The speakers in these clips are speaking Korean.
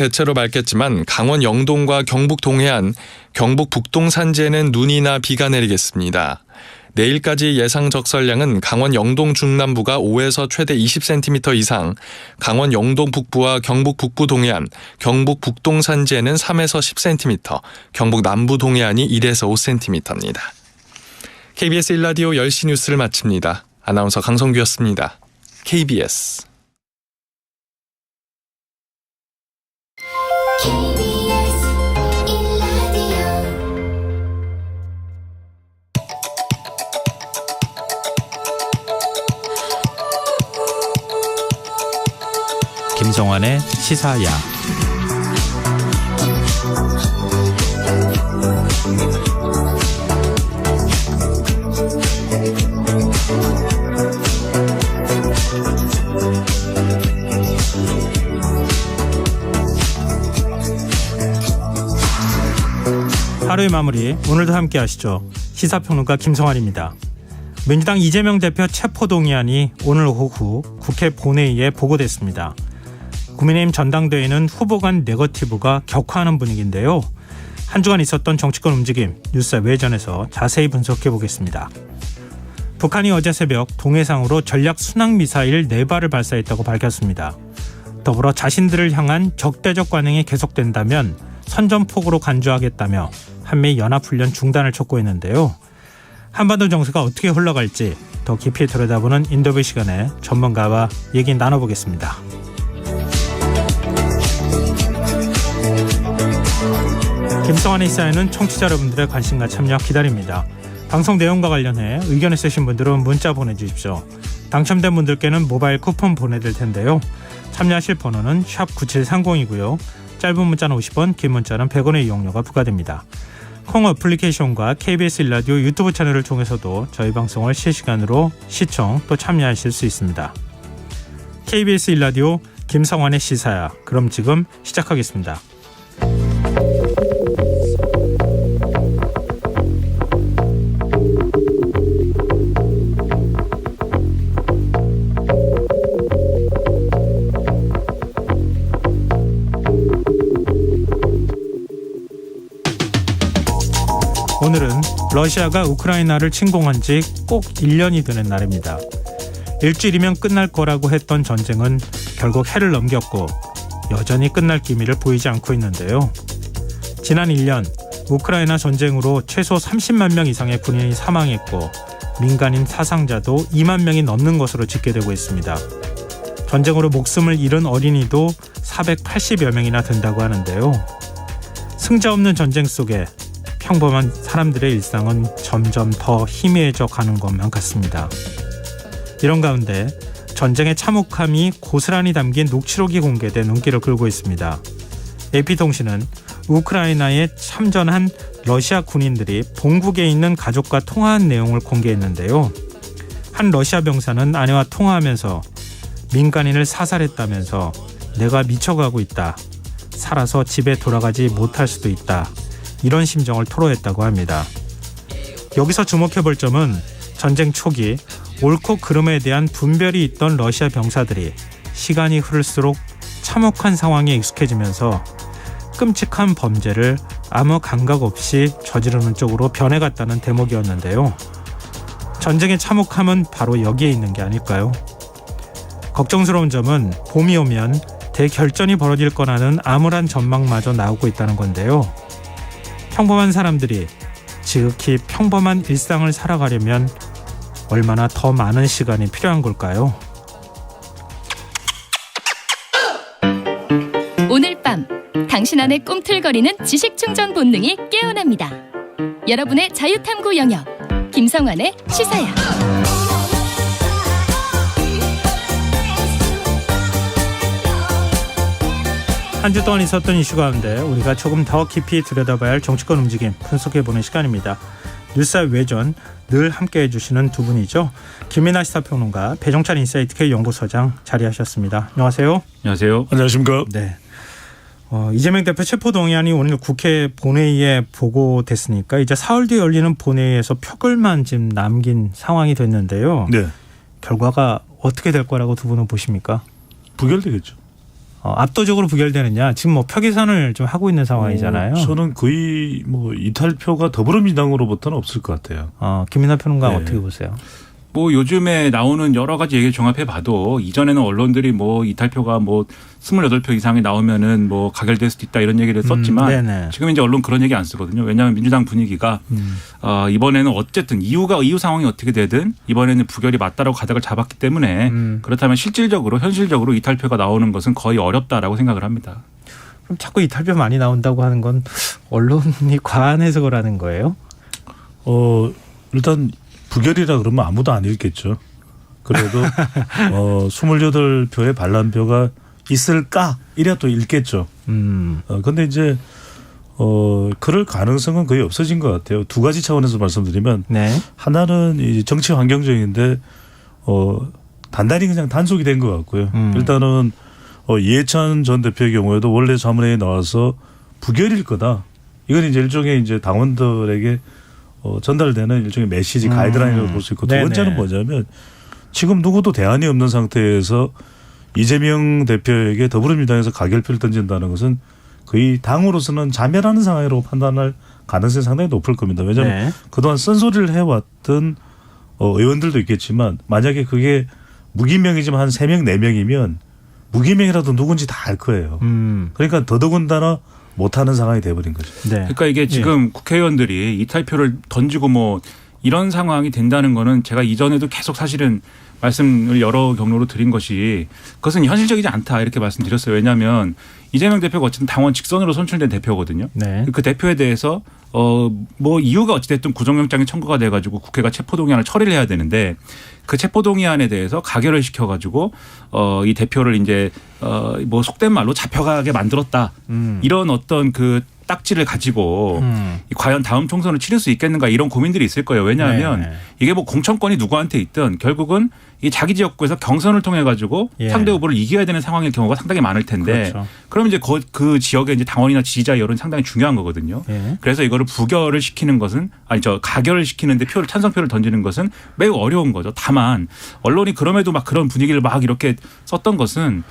대체로 맑겠지만 강원 영동과 경북 동해안, 경북 북동 산지에는 눈이나 비가 내리겠습니다. 내일까지 예상 적설량은 강원 영동 중남부가 5에서 최대 20cm 이상, 강원 영동 북부와 경북 북부 동해안, 경북 북동 산지에는 3에서 10cm, 경북 남부 동해안이 1에서 5cm입니다. KBS 1라디오 10시 뉴스를 마칩니다. 아나운서 강성규였습니다. KBS 김성환의 시사야. 하루의 마무리, 오늘도 함께 하시죠. 시사평론가 김성환입니다. 민주당 이재명 대표 체포동의안이 오늘 오후 국회 본회의에 보고됐습니다. 국민의힘 전당대회는 후보 간 네거티브가 격화하는 분위기인데요. 한 주간 있었던 정치권 움직임, 뉴스 외전에서 자세히 분석해 보겠습니다. 북한이 어제 새벽 동해상으로 전략 순항미사일 4발을 발사했다고 밝혔습니다. 더불어 자신들을 향한 적대적 관행이 계속된다면 선전포고로 간주하겠다며 한미 연합훈련 중단을 촉구했는데요. 한반도 정세가 어떻게 흘러갈지 더 깊이 들여다보는 인터뷰 시간에 전문가와 얘기 나눠보겠습니다. 김성환의 시사에는 청취자 여러분들의 관심과 참여 기다립니다. 방송 내용과 관련해 의견 있으신 분들은 문자 보내주십시오. 당첨된 분들께는 모바일 쿠폰 보내드릴 텐데요. 참여하실 번호는 샵9730이고요. 짧은 문자는 50원, 긴 문자는 100원의 이용료가 부과됩니다. 콩 어플리케이션과 KBS 1라디오 유튜브 채널을 통해서도 저희 방송을 실시간으로 시청 또 참여하실 수 있습니다. KBS 1라디오 김성환의 시사야. 그럼 지금 시작하겠습니다. 오늘은 러시아가 우크라이나를 침공한 지 꼭 1년이 되는 날입니다. 일주일이면 끝날 거라고 했던 전쟁은 결국 해를 넘겼고 여전히 끝날 기미를 보이지 않고 있는데요. 지난 1년 우크라이나 전쟁으로 최소 30만 명 이상의 군인이 사망했고 민간인 사상자도 2만 명이 넘는 것으로 집계되고 있습니다. 전쟁으로 목숨을 잃은 어린이도 480여 명이나 된다고 하는데요. 승자 없는 전쟁 속에 평범한 사람들의 일상은 점점 더 희미해져 가는 것만 같습니다. 이런 가운데 전쟁의 참혹함이 고스란히 담긴 녹취록이 공개돼 눈길을 끌고 있습니다. AP통신은 우크라이나에 참전한 러시아 군인들이 본국에 있는 가족과 통화한 내용을 공개했는데요. 한 러시아 병사는 아내와 통화하면서 민간인을 사살했다면서 내가 미쳐가고 있다. 살아서 집에 돌아가지 못할 수도 있다. 이런 심정을 토로했다고 합니다. 여기서 주목해볼 점은 전쟁 초기 옳고 그름에 대한 분별이 있던 러시아 병사들이 시간이 흐를수록 참혹한 상황에 익숙해지면서 끔찍한 범죄를 아무 감각 없이 저지르는 쪽으로 변해갔다는 대목이었는데요. 전쟁의 참혹함은 바로 여기에 있는 게 아닐까요? 걱정스러운 점은 봄이 오면 대결전이 벌어질 거라는 암울한 전망마저 나오고 있다는 건데요. 평범한 사람들이 지극히 평범한 일상을 살아가려면 얼마나 더 많은 시간이 필요한 걸까요? 오늘 밤 당신 안의 꿈틀거리는 지식충전 본능이 깨어납니다. 여러분의 자유탐구 영역 김성환의 시사야. 한 주 동안 있었던 이슈 가운데 우리가 조금 더 깊이 들여다봐야 할 정치권 움직임 분석해보는 시간입니다. 뉴스 외전 늘 함께해 주시는 두 분이죠. 김민하 시사평론가, 배종찬 인사이트 K 연구소장 자리하셨습니다. 안녕하세요. 안녕하세요. 안녕하십니까. 네. 이재명 대표 체포동의안이 오늘 국회 본회의에 보고됐으니까 이제 사흘 뒤에 열리는 본회의에서 표결만 지금 남긴 상황이 됐는데요. 네. 결과가 어떻게 될 거라고 두 분은 보십니까? 부결되겠죠. 압도적으로 부결되느냐. 지금 뭐 표기선을 좀 하고 있는 상황이잖아요. 저는 거의 뭐 이탈표가 더불어민주당으로부터는 없을 것 같아요. 김민하 평론가 네. 어떻게 보세요? 뭐 요즘에 나오는 여러 가지 얘기를 종합해 봐도 이전에는 언론들이 뭐 이탈표가 뭐 28표 이상이 나오면은 뭐 가결될 수도 있다 이런 얘기를 썼지만 지금 이제 언론 그런 얘기 안 쓰거든요. 왜냐하면 민주당 분위기가 이번에는 어쨌든 이후 상황이 어떻게 되든 이번에는 부결이 맞다라고 가닥을 잡았기 때문에 그렇다면 실질적으로 현실적으로 이탈표가 나오는 것은 거의 어렵다라고 생각을 합니다. 그럼 자꾸 이탈표 많이 나온다고 하는 건 언론이 과한 해석을 하는 거예요? 일단 부결이라 그러면 아무도 안 읽겠죠. 그래도 28표의 반란표가 있을까? 이래야 또 읽겠죠. 근데 이제 그럴 가능성은 거의 없어진 것 같아요. 두 가지 차원에서 말씀드리면 네. 하나는 이제 정치 환경적인데 단단히 그냥 단속이 된 것 같고요. 일단은 이해찬 전 대표의 경우에도 원래 자문회에 나와서 부결일 거다. 이건 이제 일종의 이제 당원들에게 전달되는 일종의 메시지 가이드라인이라고 볼 수 있고 두 번째는 뭐냐면 지금 누구도 대안이 없는 상태에서 이재명 대표에게 더불어민주당에서 가결표를 던진다는 것은 거의 당으로서는 자멸하는 상황으로 판단할 가능성이 상당히 높을 겁니다. 왜냐하면 그동안 쓴소리를 해왔던 의원들도 있겠지만 만약에 그게 무기명이지만 한 3명 4명이면 무기명이라도 누군지 다 알 거예요. 그러니까 더더군다나 못하는 상황이 돼버린 거죠. 네. 그러니까 이게 지금 국회의원들이 이탈표를 던지고 뭐 이런 상황이 된다는 거는 제가 이전에도 계속 사실은 말씀을 여러 경로로 드린 것이 그것은 현실적이지 않다 이렇게 말씀드렸어요. 왜냐하면 이재명 대표가 어쨌든 당원 직선으로 선출된 대표거든요. 네. 그 대표에 대해서 뭐 이유가 어찌됐든 구속영장이 청구가 돼가지고 국회가 체포동의안을 처리를 해야 되는데 그 체포동의안에 대해서 가결을 시켜가지고 이 대표를 이제 뭐 속된 말로 잡혀가게 만들었다. 이런 어떤 그 딱지를 가지고 과연 다음 총선을 치를 수 있겠는가 이런 고민들이 있을 거예요. 왜냐하면 이게 뭐 공천권이 누구한테 있든 결국은 이 자기 지역구에서 경선을 통해 가지고 상대 후보를 이겨야 되는 상황일 경우가 상당히 많을 텐데 그렇죠. 그럼 이제 그 지역의 이제 당원이나 지지자 여론이 상당히 중요한 거거든요. 그래서 이거를 부결을 시키는 것은 가결을 시키는데 찬성표를 던지는 것은 매우 어려운 거죠. 다만 언론이 그럼에도 막 그런 분위기를 막 이렇게 썼던 것은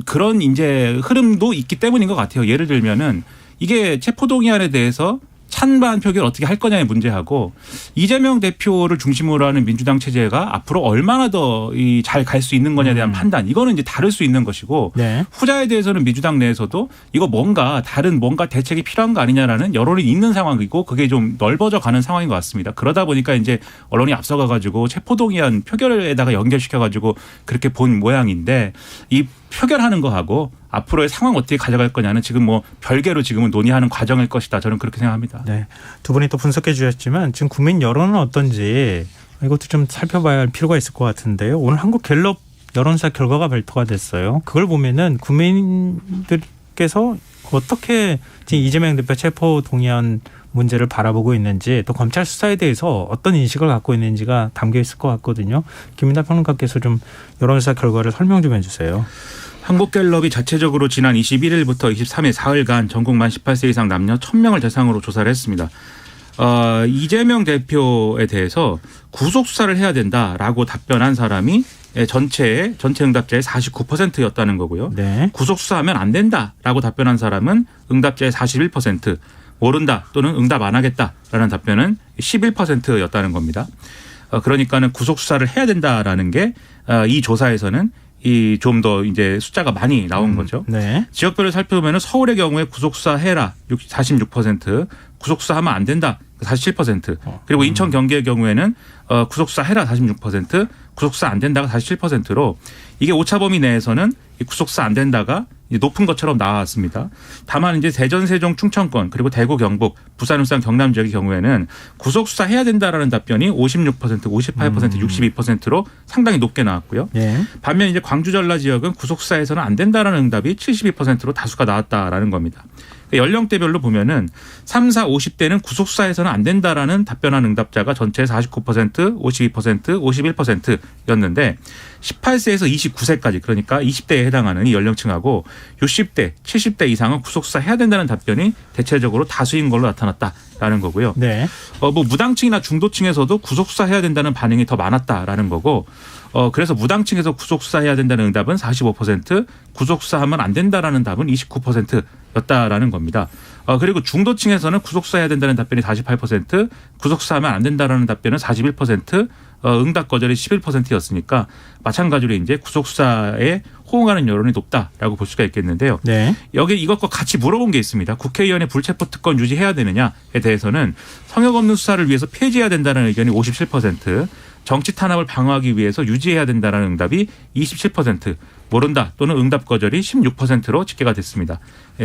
그런 이제 흐름도 있기 때문인 것 같아요. 예를 들면은 이게 체포동의안에 대해서 찬반 표결을 어떻게 할 거냐의 문제하고 이재명 대표를 중심으로 하는 민주당 체제가 앞으로 얼마나 더 잘 갈 수 있는 거냐에 대한 판단 이거는 이제 다를 수 있는 것이고 후자에 대해서는 민주당 내에서도 이거 다른 뭔가 대책이 필요한 거 아니냐라는 여론이 있는 상황이고 그게 좀 넓어져 가는 상황인 것 같습니다. 그러다 보니까 이제 언론이 앞서가 가지고 체포동의안 표결에다가 연결시켜 가지고 그렇게 본 모양인데 이 표결하는 거하고 앞으로의 상황 어떻게 가져갈 거냐는 지금 뭐 별개로 지금은 논의하는 과정일 것이다. 저는 그렇게 생각합니다. 네, 두 분이 또 분석해 주셨지만 지금 국민 여론은 어떤지 이것도 좀 살펴봐야 할 필요가 있을 것 같은데요. 오늘 한국갤럽 여론조사 결과가 발표가 됐어요. 그걸 보면은 국민들께서 어떻게 지금 이재명 대표 체포 동의안 문제를 바라보고 있는지 또 검찰 수사에 대해서 어떤 인식을 갖고 있는지가 담겨 있을 것 같거든요. 김민하 평론가께서 좀 여론조사 결과를 설명 좀 해주세요. 한국갤럽이 자체적으로 지난 21일부터 23일 사흘간 전국 만 18세 이상 남녀 1000명을 대상으로 조사를 했습니다. 이재명 대표에 대해서 구속수사를 해야 된다라고 답변한 사람이 전체 응답자의 49%였다는 거고요. 구속수사하면 안 된다라고 답변한 사람은 응답자의 41%, 모른다 또는 응답 안 하겠다라는 답변은 11%였다는 겁니다. 그러니까는 구속수사를 해야 된다라는 게 이 조사에서는 좀 더 이제 숫자가 많이 나온 거죠. 지역별로 살펴보면 서울의 경우에 구속수사 해라 46%, 구속수사하면 안 된다 47%, 그리고 인천 경기의 경우에는 구속수사 해라 46%, 구속수사 안 된다가 47%로 이게 오차 범위 내에서는 구속수사 안 된다가 높은 것처럼 나왔습니다. 다만 이제 대전, 세종, 충청권 그리고 대구, 경북, 부산, 울산, 경남 지역의 경우에는 구속수사 해야 된다라는 답변이 56%, 58%, 62%로 상당히 높게 나왔고요. 반면 이제 광주, 전라 지역은 구속수사에서는 안 된다라는 응답이 72%로 다수가 나왔다라는 겁니다. 연령대별로 보면은 3, 4, 50대는 구속수사에서는 안 된다라는 답변한 응답자가 전체의 49%, 52%, 51%였는데 18세에서 29세까지 그러니까 20대에 해당하는 이 연령층하고 60대, 70대 이상은 구속수사 해야 된다는 답변이 대체적으로 다수인 걸로 나타났다라는 거고요. 뭐 무당층이나 중도층에서도 구속수사 해야 된다는 반응이 더 많았다라는 거고 그래서 무당층에서 구속 수사해야 된다는 응답은 45%, 구속 수사하면 안 된다라는 답은 29%였다라는 겁니다. 그리고 중도층에서는 구속 수사해야 된다는 답변이 48%, 구속 수사하면 안 된다라는 답변은 41%, 응답 거절이 11%였으니까 마찬가지로 이제 구속 수사에 호응하는 여론이 높다라고 볼 수가 있겠는데요. 네. 여기 이것과 같이 물어본 게 있습니다. 국회의원의 불체포 특권 유지해야 되느냐에 대해서는 성역 없는 수사를 위해서 폐지해야 된다는 의견이 57%, 정치 탄압을 방어하기 위해서 유지해야 된다는 응답이 27%, 모른다 또는 응답 거절이 16%로 집계가 됐습니다.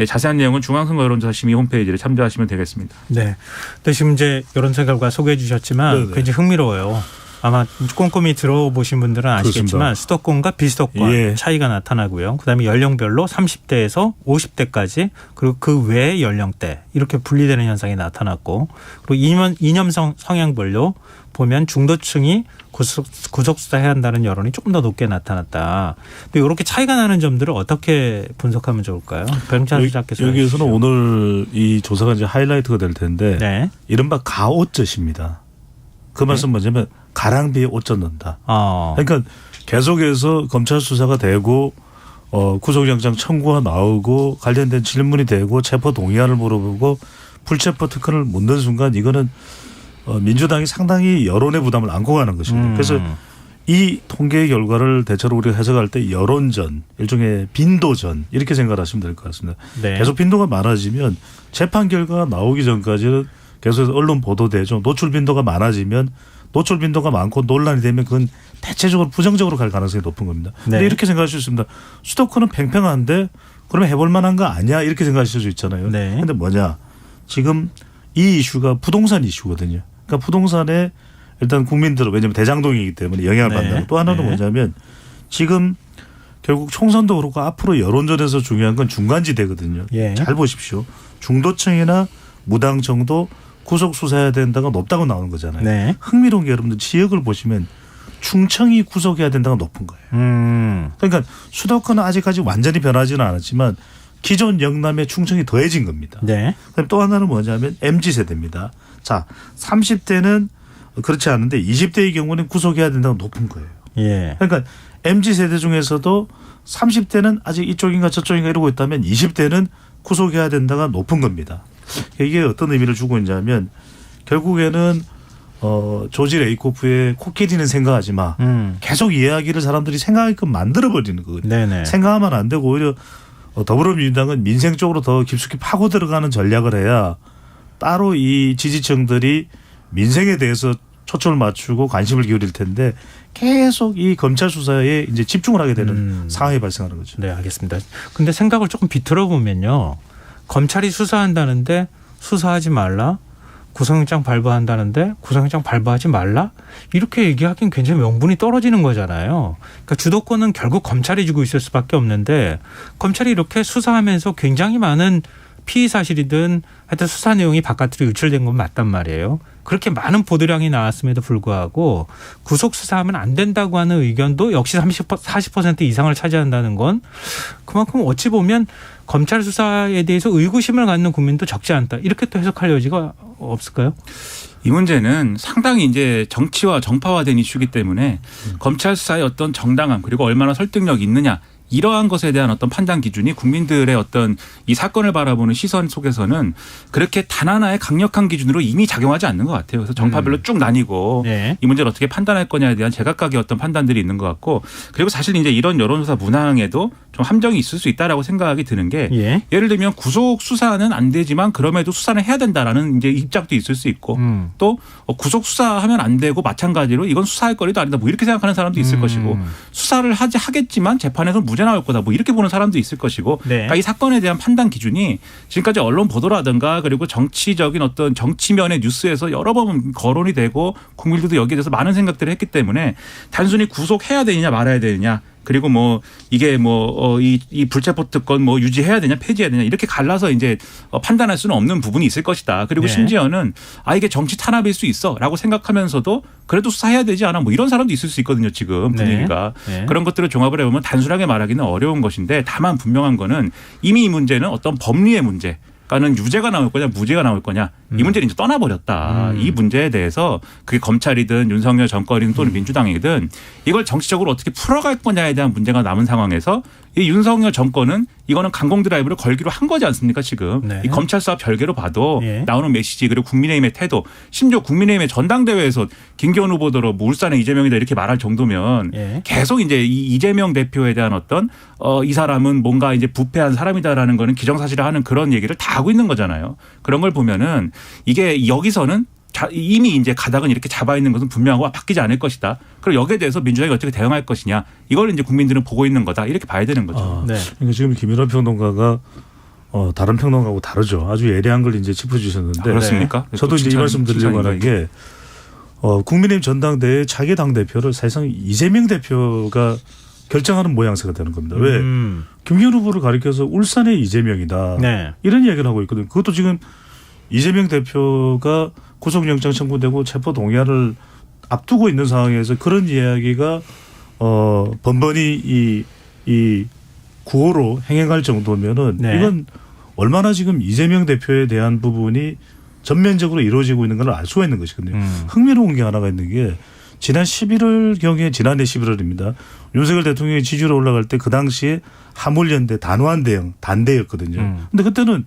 자세한 내용은 중앙선거 여론조사 심의 홈페이지를 참조하시면 되겠습니다. 네. 근데 지금 이제 여론조사 결과 소개해 주셨지만 네네. 굉장히 흥미로워요. 아마 꼼꼼히 들어보신 분들은 아시겠지만 그렇습니다. 수도권과 비수도권 예. 차이가 나타나고요. 그다음에 연령별로 30대에서 50대까지 그리고 그 외의 연령대 이렇게 분리되는 현상이 나타났고 그리고 이념 성향별로 보면 중도층이 구속 수사해야 한다는 여론이 조금 더 높게 나타났다. 근데 이렇게 차이가 나는 점들을 어떻게 분석하면 좋을까요? 변찬 수장께서 여기에서는 오늘 이 조사가 이제 하이라이트가 될 텐데 네. 이른바 가오젖입니다. 그 말씀 뭐냐면 가랑비에 옷 젖는다. 그러니까 계속해서 검찰 수사가 되고 구속영장 청구가 나오고 관련된 질문이 되고 체포 동의안을 물어보고 불체포 특권을 묻는 순간 이거는 민주당이 상당히 여론의 부담을 안고 가는 것입니다. 그래서 이 통계의 결과를 대체로 우리가 해석할 때 여론전, 일종의 빈도전 이렇게 생각하시면 될 것 같습니다. 네. 계속 빈도가 많아지면 재판 결과가 나오기 전까지는 계속해서 언론 보도되죠. 노출 빈도가 많아지면 노출 빈도가 많고 논란이 되면 그건 대체적으로 부정적으로 갈 가능성이 높은 겁니다. 네. 근데 이렇게 생각할 수 있습니다. 수도권은 팽팽한데 그러면 해볼 만한 거 아니야? 이렇게 생각하실 수 있잖아요. 네. 근데 뭐냐? 지금 이 이슈가 부동산 이슈거든요. 그러니까 부동산에 일단 국민들은 왜냐하면 대장동이기 때문에 영향을 네. 받는다고. 또 하나는 네. 뭐냐면 지금 결국 총선도 그렇고 앞으로 여론전에서 중요한 건 중간지대거든요. 예. 잘 보십시오. 중도층이나 무당층도 구속 수사해야 된다가 높다고 나오는 거잖아요. 네. 흥미로운 게 여러분들 지역을 보시면 충청이 구속해야 된다가 높은 거예요. 그러니까 수도권은 아직까지 완전히 변하지는 않았지만 기존 영남의 충청이 더해진 겁니다. 네. 그럼 또 하나는 뭐냐면 MZ세대입니다. 자, 30대는 그렇지 않은데 20대의 경우는 구속해야 된다고 높은 거예요. 예. 그러니까 MZ세대 중에서도 30대는 아직 이쪽인가 저쪽인가 이러고 있다면 20대는 구속해야 된다가 높은 겁니다. 이게 어떤 의미를 주고 있냐면 결국에는 조지 레이코프의 코끼리는 생각하지 마. 계속 이야기를 사람들이 생각하게끔 만들어버리는 거거든요. 네네. 생각하면 안 되고 오히려 더불어민주당은 민생 쪽으로 더 깊숙이 파고 들어가는 전략을 해야 따로 이 지지층들이 민생에 대해서 초점을 맞추고 관심을 기울일 텐데 계속 이 검찰 수사에 이제 집중을 하게 되는 상황이 발생하는 거죠. 네, 알겠습니다. 근데 생각을 조금 비틀어 보면요. 검찰이 수사한다는데 수사하지 말라. 구속영장 발부한다는데 구속영장 발부하지 말라? 이렇게 얘기하기엔 굉장히 명분이 떨어지는 거잖아요. 그러니까 주도권은 결국 검찰이 쥐고 있을 수밖에 없는데 검찰이 이렇게 수사하면서 굉장히 많은 피의 사실이든 하여튼 수사 내용이 바깥으로 유출된 건 맞단 말이에요. 그렇게 많은 보도량이 나왔음에도 불구하고 구속 수사하면 안 된다고 하는 의견도 역시 40% 이상을 차지한다는 건 그만큼 어찌 보면 검찰 수사에 대해서 의구심을 갖는 국민도 적지 않다. 이렇게 또 해석할 여지가 없을까요? 이 문제는 상당히 이제 정치와 정파화된 이슈이기 때문에 검찰 수사의 어떤 정당함 그리고 얼마나 설득력이 있느냐 이러한 것에 대한 어떤 판단 기준이 국민들의 어떤 이 사건을 바라보는 시선 속에서는 그렇게 단 하나의 강력한 기준으로 이미 작용하지 않는 것 같아요. 그래서 정파별로 쭉 나뉘고 네. 이 문제를 어떻게 판단할 거냐에 대한 제각각의 어떤 판단들이 있는 것 같고 그리고 사실 이제 이런 여론조사 문항에도 좀 함정이 있을 수 있다라고 생각이 드는 게 예. 예를 들면 구속 수사는 안 되지만 그럼에도 수사는 해야 된다라는 이제 입장도 있을 수 있고 또 구속 수사하면 안 되고 마찬가지로 이건 수사할 거리도 아니다 뭐 이렇게 생각하는 사람도 있을 것이고 수사를 하겠지만 재판에서 무죄 나올 거다 뭐 이렇게 보는 사람도 있을 것이고 네. 그러니까 이 사건에 대한 판단 기준이 지금까지 언론 보도라든가 그리고 정치적인 어떤 정치면의 뉴스에서 여러 번 거론이 되고 국민들도 여기에 대해서 많은 생각들을 했기 때문에 단순히 구속해야 되느냐 말아야 되느냐 그리고 뭐 이게 이 불체포 특권 뭐 유지해야 되냐 폐지해야 되냐 이렇게 갈라서 이제 판단할 수는 없는 부분이 있을 것이다. 그리고 네. 심지어는 이게 정치 탄압일 수 있어라고 생각하면서도 그래도 수사해야 되지 않아 뭐 이런 사람도 있을 수 있거든요. 지금 분위기가. 네. 그런 것들을 종합을 해보면 단순하게 말하기는 어려운 것인데 다만 분명한 거는 이미 이 문제는 어떤 법리의 문제 그러니까는 유죄가 나올 거냐 무죄가 나올 거냐 이 문제를 이제 떠나버렸다. 이 문제에 대해서 그게 검찰이든 윤석열 정권이든 또는 민주당이든 이걸 정치적으로 어떻게 풀어갈 거냐에 대한 문제가 남은 상황에서 이 윤석열 정권은 이거는 강공 드라이브를 걸기로 한 거지 않습니까 지금. 네. 이 검찰 수사 별개로 봐도 예. 나오는 메시지 그리고 국민의힘의 태도 심지어 국민의힘의 전당대회에서 김기현 후보더러 뭐 울산의 이재명이다 이렇게 말할 정도면 예. 계속 이제 이 이재명 대표에 대한 어떤 이 사람은 뭔가 이제 부패한 사람이다라는 거는 기정사실화하는 그런 얘기를 다 하고 있는 거잖아요. 그런 걸 보면은 이게 여기서는 이미 이제 가닥은 이렇게 잡아 있는 것은 분명하고 바뀌지 않을 것이다. 그리고 여기에 대해서 민주당이 어떻게 대응할 것이냐. 이걸 이제 국민들은 보고 있는 거다. 이렇게 봐야 되는 거죠. 네. 그러니까 지금 김일환 평론가가 다른 평론가하고 다르죠. 아주 예리한 걸 이제 짚어주셨는데 그렇습니까? 저도 이제 이 말씀 드리려고 하는 게 국민의힘 전당대회 자기 당 대표를 사실상 이재명 대표가 결정하는 모양새가 되는 겁니다. 왜? 김기현 후보를 가리켜서 울산의 이재명이다. 네. 이런 이야기를 하고 있거든요. 그것도 지금 이재명 대표가 구속영장 청구되고 체포 동의안을 앞두고 있는 상황에서 그런 이야기가 번번이 이 구호로 행해갈 정도면은 네. 이건 얼마나 지금 이재명 대표에 대한 부분이 전면적으로 이루어지고 있는 걸 알 수가 있는 것이거든요. 흥미로운 게 하나가 있는 게 지난 11월경에 지난해 11월입니다. 윤석열 대통령이 지지율 올라갈 때 그 당시에 하물연대 단호한 대응 단대였거든요. 근데 그때는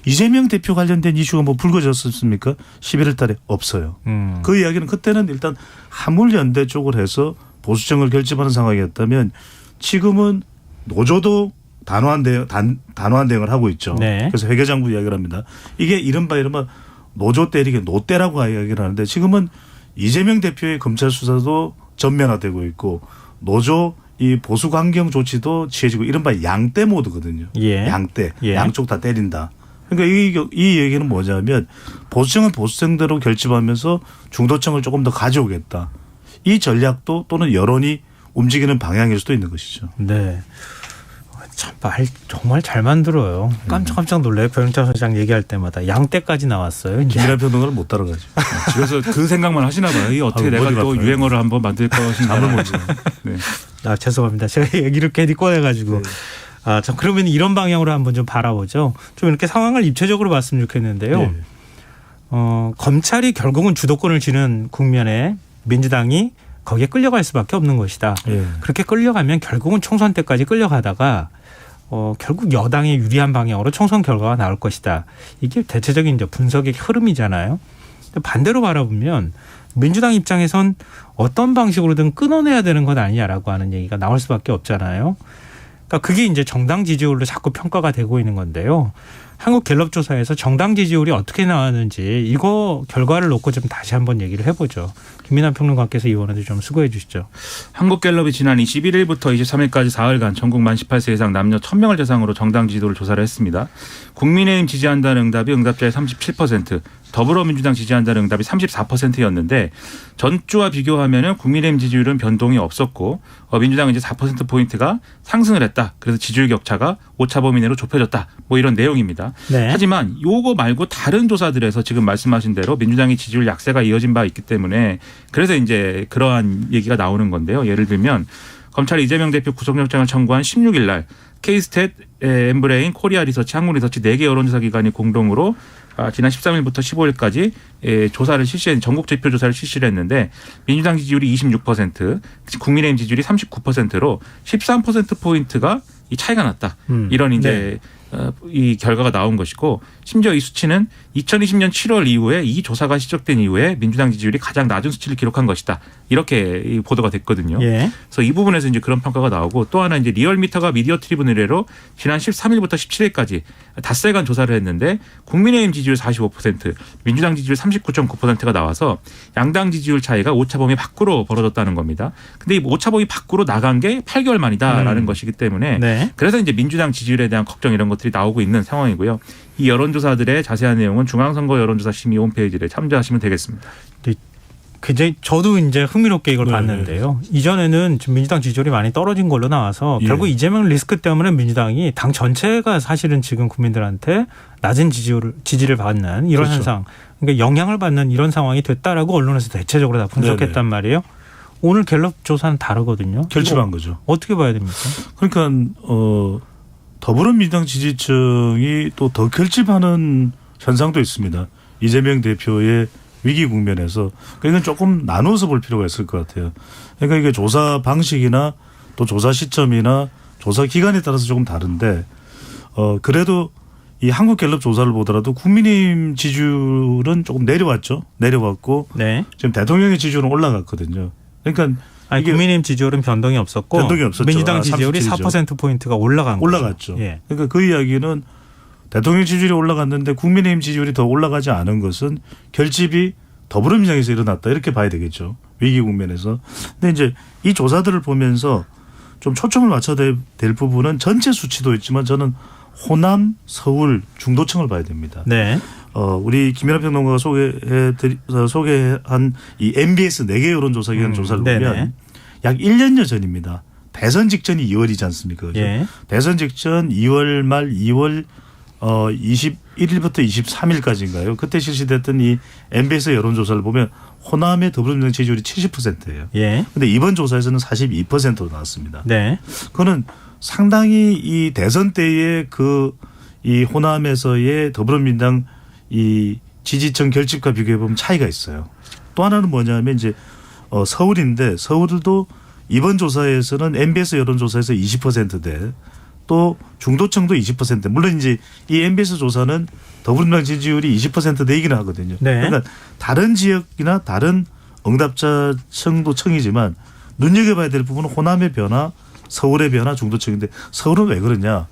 이재명 대표 관련된 이슈가 뭐 불거졌습니까? 11월 달에 없어요. 그 이야기는 그때는 일단 하물연대 쪽을 해서 보수정을 결집하는 상황이었다면 지금은 노조도 단호한 대응을 하고 있죠. 네. 그래서 회계장부 이야기를 합니다. 이게 이른바 노조 때리게 노때라고 이야기를 하는데 지금은 이재명 대표의 검찰 수사도 전면화되고 있고 노조 이 보수 강경 조치도 취해지고 이른바 양때 모드거든요. 예. 양때. 예. 양쪽 다 때린다. 그러니까 이 얘기는 뭐냐면 보수층은 보수층대로 결집하면서 중도층을 조금 더 가져오겠다. 이 전략도 또는 여론이 움직이는 방향일 수도 있는 것이죠. 네. 참 말 정말 잘 만들어요. 깜짝 놀라요. 변희창 소장 얘기할 때마다 양떼까지 나왔어요. 김일환 평론가를 못 따라가죠. 집에서 그 생각만 하시나 봐요. 이 어떻게 내가 또 아파요. 유행어를 한번 만들 것인가. 잠을 못 자요. 네. 죄송합니다. 제가 얘기를 괜히 꺼내가지고. 참 그러면 이런 방향으로 한번 좀 바라보죠. 좀 이렇게 상황을 입체적으로 봤으면 좋겠는데요. 네. 검찰이 결국은 주도권을 쥐는 국면에 민주당이 거기에 끌려갈 수밖에 없는 것이다. 예. 그렇게 끌려가면 결국은 총선 때까지 끌려가다가 결국 여당에 유리한 방향으로 총선 결과가 나올 것이다. 이게 대체적인 이제 분석의 흐름이잖아요. 반대로 바라보면 민주당 입장에선 어떤 방식으로든 끊어내야 되는 것 아니냐라고 하는 얘기가 나올 수밖에 없잖아요. 그러니까 그게 이제 정당 지지율로 자꾸 평가가 되고 있는 건데요. 한국 갤럽 조사에서 정당 지지율이 어떻게 나왔는지 이거 결과를 놓고 좀 다시 한번 얘기를 해보죠. 김민하 평론가께서 이번에도 좀 수고해 주시죠. 한국갤럽이 지난 21일부터 23일까지 4일간 전국 만 18세 이상 남녀 1000명을 대상으로 정당 지지도를 조사를 했습니다. 국민의힘 지지한다는 응답이 응답자의 37%, 더불어민주당 지지한다는 응답이 34%였는데 전주와 비교하면 국민의힘 지지율은 변동이 없었고 민주당은 이제 4%포인트가 상승을 했다. 그래서 지지율 격차가 오차 범위 내로 좁혀졌다. 뭐 이런 내용입니다. 네. 하지만 요거 말고 다른 조사들에서 지금 말씀하신 대로 민주당이 지지율 약세가 이어진 바 있기 때문에 그래서 이제 그러한 얘기가 나오는 건데요. 예를 들면 검찰이 이재명 대표 구속영장을 청구한 16일 날 K스탯, 엠브레인, 코리아 리서치, 한국 리서치 4개 여론조사 기관이 공동으로 지난 13일부터 15일까지 조사를 전국 지표 조사를 실시를 했는데 민주당 지지율이 26%, 국민의힘 지지율이 39%로 13%포인트가 이 차이가 났다. 이런 이제 이 결과가 나온 것이고 심지어 이 수치는 2020년 7월 이후에 이 조사가 시작된 이후에 민주당 지지율이 가장 낮은 수치를 기록한 것이다. 이렇게 보도가 됐거든요. 예. 그래서 이 부분에서 이제 그런 평가가 나오고 또 하나 이제 리얼미터가 미디어 트리뷴 의뢰로 지난 13일부터 17일까지 닷새간 조사를 했는데 국민의힘 지지율 45%, 민주당 지지율 39.9%가 나와서 양당 지지율 차이가 오차범위 밖으로 벌어졌다는 겁니다. 근데 이 오차범위 밖으로 나간 게 8개월 만이다라는 것이기 때문에 네. 그래서 이제 민주당 지지율에 대한 걱정 이런 것들이 나오고 있는 상황이고요. 이 여론조사들의 자세한 내용은 중앙선거 여론조사 심의 홈페이지를 참조하시면 되겠습니다. 굉장히 저도 이제 흥미롭게 이걸 봤는데요. 이전에는 지금 민주당 지지율이 많이 떨어진 걸로 나와서 결국 이재명 리스크 때문에 민주당이 당 전체가 사실은 지금 국민들한테 낮은 지지를 받는 이런 그렇죠. 현상, 그러니까 영향을 받는 이런 상황이 됐다라고 언론에서 대체적으로 다 분석했단 말이에요. 오늘 갤럽 조사는 다르거든요. 결집한 거죠. 어떻게 봐야 됩니까? 그러니까 더불어민주당 지지층이 또 더 결집하는 현상도 있습니다. 이재명 대표의 위기 국면에서 이건 조금 나누어서 볼 필요가 있을 것 같아요. 그러니까 이게 조사 방식이나 또 조사 시점이나 조사 기간에 따라서 조금 다른데 그래도 이 한국갤럽 조사를 보더라도 국민의힘 지지율은 조금 내려왔죠. 내려왔고 네. 지금 대통령의 지지율은 올라갔거든요. 그러니까 아니, 이게 국민의힘 지지율은 변동이 없었고 변동이 없었죠. 민주당 지지율이 37 죠. 4%포인트가 올라갔죠. 예. 그러니까 그 이야기는 대통령 지지율이 올라갔는데 국민의힘 지지율이 더 올라가지 않은 것은 결집이 더불어민주당에서 일어났다 이렇게 봐야 되겠죠. 위기 국면에서. 근데 이제 이 조사들을 보면서 좀 초점을 맞춰야 될 부분은 전체 수치도 있지만 저는 호남, 서울, 중도층을 봐야 됩니다. 네. 우리 김연아 평론가가 소개한 이 MBS 4개 여론조사기관 조사를 네네. 보면 약 1년여 전입니다. 대선 직전이 2월이지 않습니까? 그죠? 예. 대선 직전 2월 말 2월 21일부터 23일까지인가요? 그때 실시됐던 이 MBS 여론조사를 보면 호남의 더불어민주당 지지율이 70%예요. 예. 그런데 이번 조사에서는 42%로 나왔습니다. 네. 그거는 상당히 이 대선 때의 이 호남에서의 더불어민주당 이 지지층 결집과 비교해 보면 차이가 있어요. 또 하나는 뭐냐면 이제 서울인데 서울도 이번 조사에서는 MBS 여론조사에서 20%대 또 중도층도 20%. 물론 이제 이 MBS 조사는 더불어민주당 지지율이 20%대이긴 하거든요. 네. 그러니까 다른 지역이나 다른 응답자 층도 층이지만 눈여겨봐야 될 부분은 호남의 변화, 서울의 변화, 중도층인데 서울은 왜 그러냐.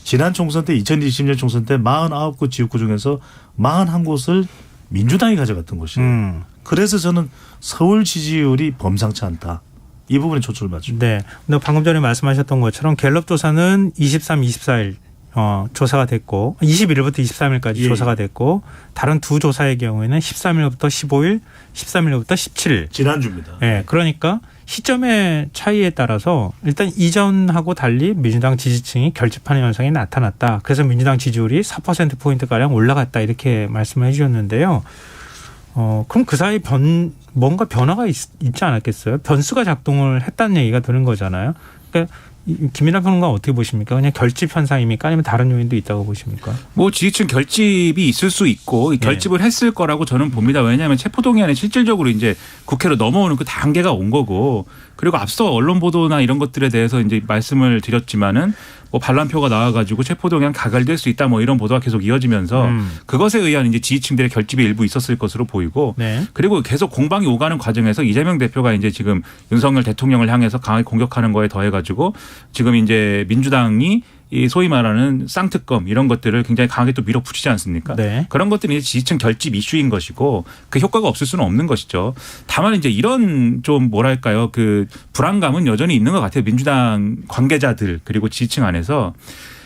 지난 총선 때 2020년 총선 때 49곳 지역구 중에서 41곳을 민주당이 가져갔던 곳이에요. 그래서 저는 서울 지지율이 범상치 않다. 이 부분에 초점을 맞춥니다. 네. 근데 방금 전에 말씀하셨던 것처럼 갤럽 조사는 23, 24일 조사가 됐고 21일부터 23일까지 예. 조사가 됐고 다른 두 조사의 경우에는 13일부터 15일, 13일부터 17일. 지난주입니다. 네. 그러니까 시점의 차이에 따라서 일단 이전하고 달리 민주당 지지층이 결집하는 현상이 나타났다. 그래서 민주당 지지율이 4%포인트가량 올라갔다 이렇게 말씀을 해 주셨는데요. 그럼 그 사이 뭔가 변화가 있지 않았겠어요? 변수가 작동을 했다는 얘기가 드는 거잖아요. 그러니까 김민하 평론가 어떻게 보십니까? 그냥 결집 현상입니까? 아니면 다른 요인도 있다고 보십니까? 뭐 지지층 결집이 있을 수 있고 결집을 했을 거라고 저는 봅니다. 왜냐하면 체포동의안이 실질적으로 이제 국회로 넘어오는 그 단계가 온 거고 그리고 앞서 언론 보도나 이런 것들에 대해서 이제 말씀을 드렸지만은 뭐 반란표가 나와가지고 체포동의안 가결될 수 있다 뭐 이런 보도가 계속 이어지면서 그것에 의한 이제 지지층들의 결집이 일부 있었을 것으로 보이고 네. 그리고 계속 공방이 오가는 과정에서 이재명 대표가 이제 지금 윤석열 대통령을 향해서 강하게 공격하는 거에 더해가지고 지금 이제 민주당이 이 소위 말하는 쌍특검 이런 것들을 굉장히 강하게 또 밀어붙이지 않습니까? 네. 그런 것들이 지지층 결집 이슈인 것이고 그 효과가 없을 수는 없는 것이죠. 다만 이제 이런 좀 뭐랄까요 그 불안감은 여전히 있는 것 같아요. 민주당 관계자들 그리고 지지층 안에서.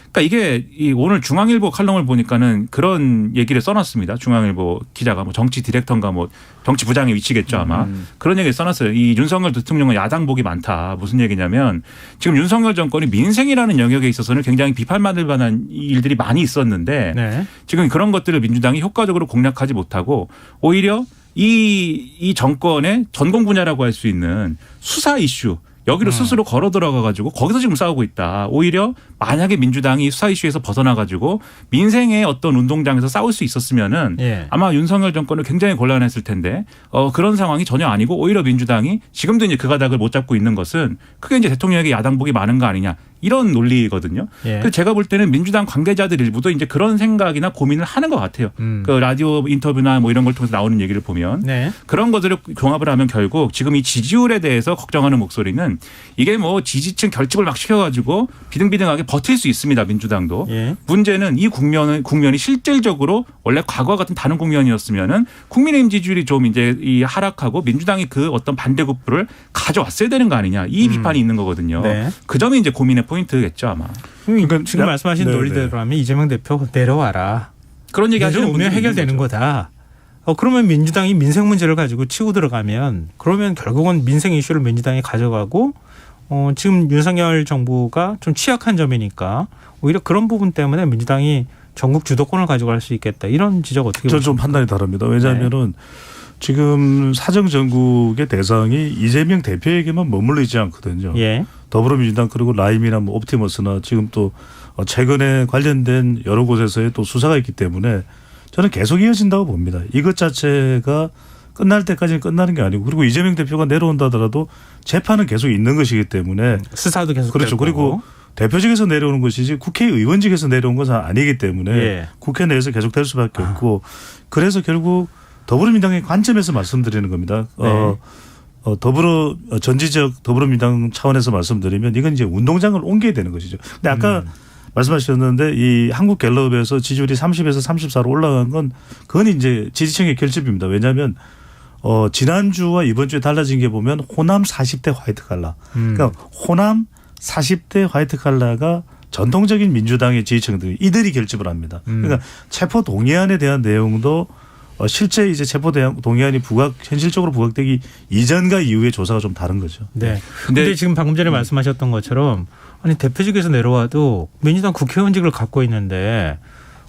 그러니까 이게 오늘 중앙일보 칼럼을 보니까는 그런 얘기를 써놨습니다. 중앙일보 기자가 뭐 정치 디렉터인가 뭐 정치부장의 위치겠죠 아마. 그런 얘기를 써놨어요. 이 윤석열 대통령은 야당복이 많다. 무슨 얘기냐면 지금 윤석열 정권이 민생이라는 영역에 있어서는 굉장히 비판받을 만한 일들이 많이 있었는데 네. 지금 그런 것들을 민주당이 효과적으로 공략하지 못하고 오히려 이 정권의 전공 분야라고 할 수 있는 수사 이슈 여기로 스스로 걸어 들어가 가지고 거기서 지금 싸우고 있다. 오히려 만약에 민주당이 수사 이슈에서 벗어나 가지고 민생의 어떤 운동장에서 싸울 수 있었으면은 예. 아마 윤석열 정권은 굉장히 곤란했을 텐데 그런 상황이 전혀 아니고 오히려 민주당이 지금도 이제 그 가닥을 못 잡고 있는 것은 크게 이제 대통령에게 야당복이 많은 거 아니냐. 이런 논리거든요. 예. 그래서 제가 볼 때는 민주당 관계자들 일부도 이제 그런 생각이나 고민을 하는 것 같아요. 그 라디오 인터뷰나 뭐 이런 걸 통해서 나오는 얘기를 보면 네. 그런 것들을 종합을 하면 결국 지금 이 지지율에 대해서 걱정하는 목소리는 이게 뭐 지지층 결집을 막 시켜가지고 비등비등하게 버틸 수 있습니다. 민주당도. 예. 문제는 이 국면이 실질적으로 원래 과거와 같은 다른 국면이었으면은 국민의힘 지지율이 좀 이제 이 하락하고 민주당이 그 어떤 반대급부를 가져왔어야 되는 거 아니냐 이 비판이 있는 거거든요. 네. 그 점이 이제 고민의 포인트겠죠 아마. 그러니까 지금 말씀하신 네네. 논리대로 하면 이재명 대표 내려와라. 그런 얘기 하시는 오면 분들이 해결되는 있는 거죠. 거다. 그러면 민주당이 민생 문제를 가지고 치고 들어가면 그러면 결국은 민생 이슈를 민주당이 가져가고 지금 윤석열 정부가 좀 취약한 점이니까 오히려 그런 부분 때문에 민주당이 전국 주도권을 가져갈 수 있겠다. 이런 지적 어떻게 보십니까? 저는 좀 판단이 다릅니다. 왜냐하면은 지금 사정 전국의 대상이 이재명 대표에게만 머물러 있지 않거든요. 예. 더불어민주당 그리고 라임이나 뭐 옵티머스나 지금 또 최근에 관련된 여러 곳에서의 또 수사가 있기 때문에 저는 계속 이어진다고 봅니다. 이것 자체가 끝날 때까지는 끝나는 게 아니고 그리고 이재명 대표가 내려온다 하더라도 재판은 계속 있는 것이기 때문에 수사도 계속 그렇죠. 되고. 그리고 대표직에서 내려오는 것이지 국회의원직에서 내려온 것은 아니기 때문에 예. 국회 내에서 계속 될 수밖에 없고 그래서 결국 더불어민주당의 관점에서 말씀드리는 겁니다. 네. 더불어 전지적 더불어민주당 차원에서 말씀드리면 이건 이제 운동장을 옮겨야 되는 것이죠. 근데 아까 말씀하셨는데 이 한국갤럽에서 지지율이 30에서 34로 올라간 건 그건 이제 지지층의 결집입니다. 왜냐하면 지난주와 이번 주에 달라진 게 보면 호남 40대 화이트 칼라. 그러니까 호남 40대 화이트 칼라가 전통적인 민주당의 지지층들 이들이 결집을 합니다. 그러니까 체포 동의안에 대한 내용도 실제 이제 체포 동의안이 현실적으로 부각되기 이전과 이후의 조사가 좀 다른 거죠. 네. 근데 지금 방금 전에 말씀하셨던 것처럼 아니 대표직에서 내려와도 민주당 국회의원직을 갖고 있는데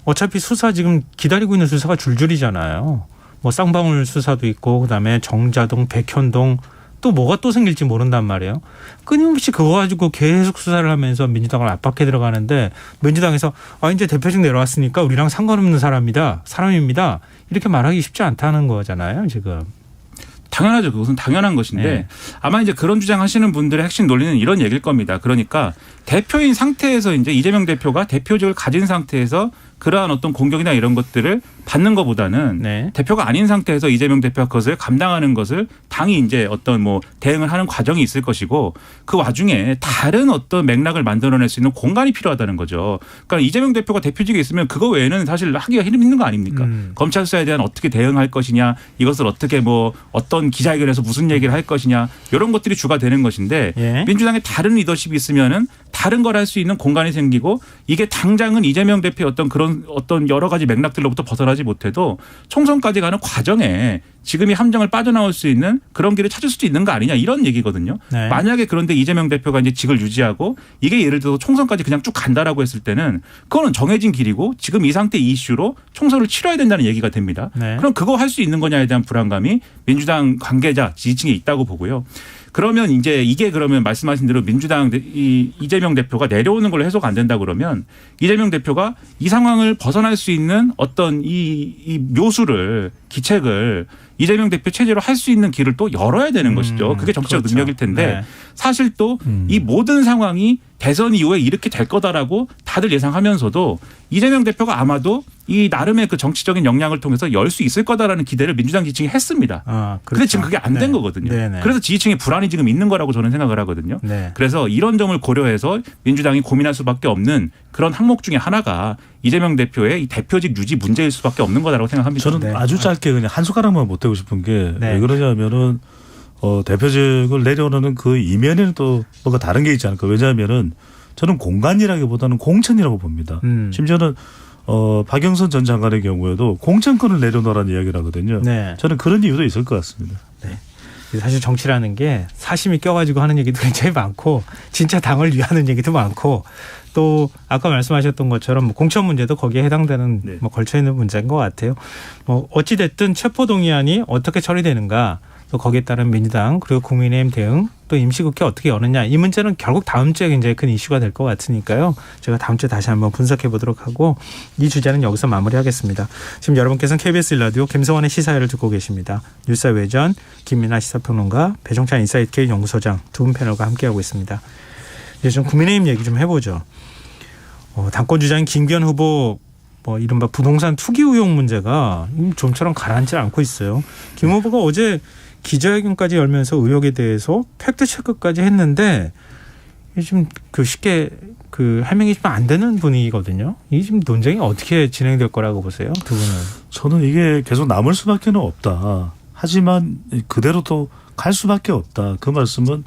어차피 수사 지금 기다리고 있는 수사가 줄줄이잖아요. 뭐 쌍방울 수사도 있고 그다음에 정자동, 백현동 또 뭐가 또 생길지 모른단 말이에요. 끊임없이 그거 가지고 계속 수사를 하면서 민주당을 압박해 들어가는데 민주당에서 이제 대표직 내려왔으니까 우리랑 상관없는 사람입니다. 이렇게 말하기 쉽지 않다는 거잖아요, 지금. 당연하죠. 그것은 당연한 것인데 네. 아마 이제 그런 주장하시는 분들의 핵심 논리는 이런 얘기일 겁니다. 그러니까 대표인 상태에서 이제 이재명 대표가 대표직을 가진 상태에서 그러한 어떤 공격이나 이런 것들을 받는 것보다는 네. 대표가 아닌 상태에서 이재명 대표가 그것을 감당하는 것을 당이 이제 어떤 뭐 대응을 하는 과정이 있을 것이고 그 와중에 다른 어떤 맥락을 만들어낼 수 있는 공간이 필요하다는 거죠. 그러니까 이재명 대표가 대표직에 있으면 그거 외에는 사실 하기가 힘든 거 아닙니까? 검찰 수사에 대한 어떻게 대응할 것이냐 이것을 어떻게 뭐 어떤 기자회견에서 무슨 얘기를 할 것이냐 이런 것들이 주가 되는 것인데 예. 민주당에 다른 리더십이 있으면은 다른 걸 할 수 있는 공간이 생기고 이게 당장은 이재명 대표의 그런 어떤 여러 가지 맥락들로부터 벗어나지 못해도 총선까지 가는 과정에 지금 이 함정을 빠져나올 수 있는 그런 길을 찾을 수도 있는 거 아니냐 이런 얘기거든요. 네. 만약에 그런데 이재명 대표가 이제 직을 유지하고 이게 예를 들어서 총선까지 그냥 쭉 간다라고 했을 때는 그거는 정해진 길이고 지금 이 상태 이슈로 총선을 치러야 된다는 얘기가 됩니다. 네. 그럼 그거 할 수 있는 거냐에 대한 불안감이 민주당 관계자 지지층에 있다고 보고요. 그러면 이제 이게 그러면 말씀하신 대로 민주당 이재명 대표가 내려오는 걸로 해소가 안 된다 그러면 이재명 대표가 이 상황을 벗어날 수 있는 어떤 이 묘수를 기책을 이재명 대표 체제로 할 수 있는 길을 또 열어야 되는 것이죠. 그게 정치적 그렇죠. 능력일 텐데 네. 사실 또 이 모든 상황이 대선 이후에 이렇게 될 거다라고 다들 예상하면서도 이재명 대표가 아마도 이 나름의 그 정치적인 역량을 통해서 열 수 있을 거다라는 기대를 민주당 지지층이 했습니다. 그렇죠. 근데 지금 그게 안 된 거거든요. 네네. 그래서 지지층의 불안이 지금 있는 거라고 저는 생각을 하거든요. 네. 그래서 이런 점을 고려해서 민주당이 고민할 수밖에 없는 그런 항목 중에 하나가 이재명 대표의 이 대표직 유지 문제일 수밖에 없는 거다라고 생각합니다. 저는 네. 아주 짧게 그냥 한 숟가락만 보태고 싶은 게 네. 왜 그러냐면은 대표직을 내려오는 그 이면에는 또 뭔가 다른 게 있지 않을까. 왜냐하면은 저는 공간이라기보다는 공천이라고 봅니다. 심지어는 박영선 전 장관의 경우에도 공천권을 내려놓으라는 이야기를 하거든요. 네. 저는 그런 이유도 있을 것 같습니다. 사실 정치라는 게 사심이 껴가지고 하는 얘기도 굉장히 많고 진짜 당을 위하는 얘기도 많고 또 아까 말씀하셨던 것처럼 뭐 공천 문제도 거기에 해당되는 네. 뭐 걸쳐 있는 문제인 것 같아요. 뭐 어찌 됐든 체포동의안이 어떻게 처리되는가 또 거기에 따른 민주당 그리고 국민의힘 대응 또 임시국회 어떻게 여느냐 이 문제는 결국 다음 주에 굉장히 큰 이슈가 될 것 같으니까요. 제가 다음 주에 다시 한번 분석해 보도록 하고 이 주제는 여기서 마무리하겠습니다. 지금 여러분께서는 KBS 1라디오 김성환의 시사회를 듣고 계십니다. 뉴스 외전 김민아 시사평론가 배종찬 인사이트K 연구소장 두 분 패널과 함께하고 있습니다. 이제 좀 국민의힘 얘기 좀 해보죠. 당권 주자인 김기현 후보 뭐 이른바 부동산 투기 의혹 문제가 좀처럼 가라앉지 않고 있어요. 김 후보가 어제 기자회견까지 열면서 의혹에 대해서 팩트 체크까지 했는데 지금 쉽게 해명이 좀 안 되는 분위기거든요. 이 지금 논쟁이 어떻게 진행될 거라고 보세요, 두 분은? 저는 이게 계속 남을 수밖에 없다. 하지만 그대로 또 갈 수밖에 없다. 그 말씀은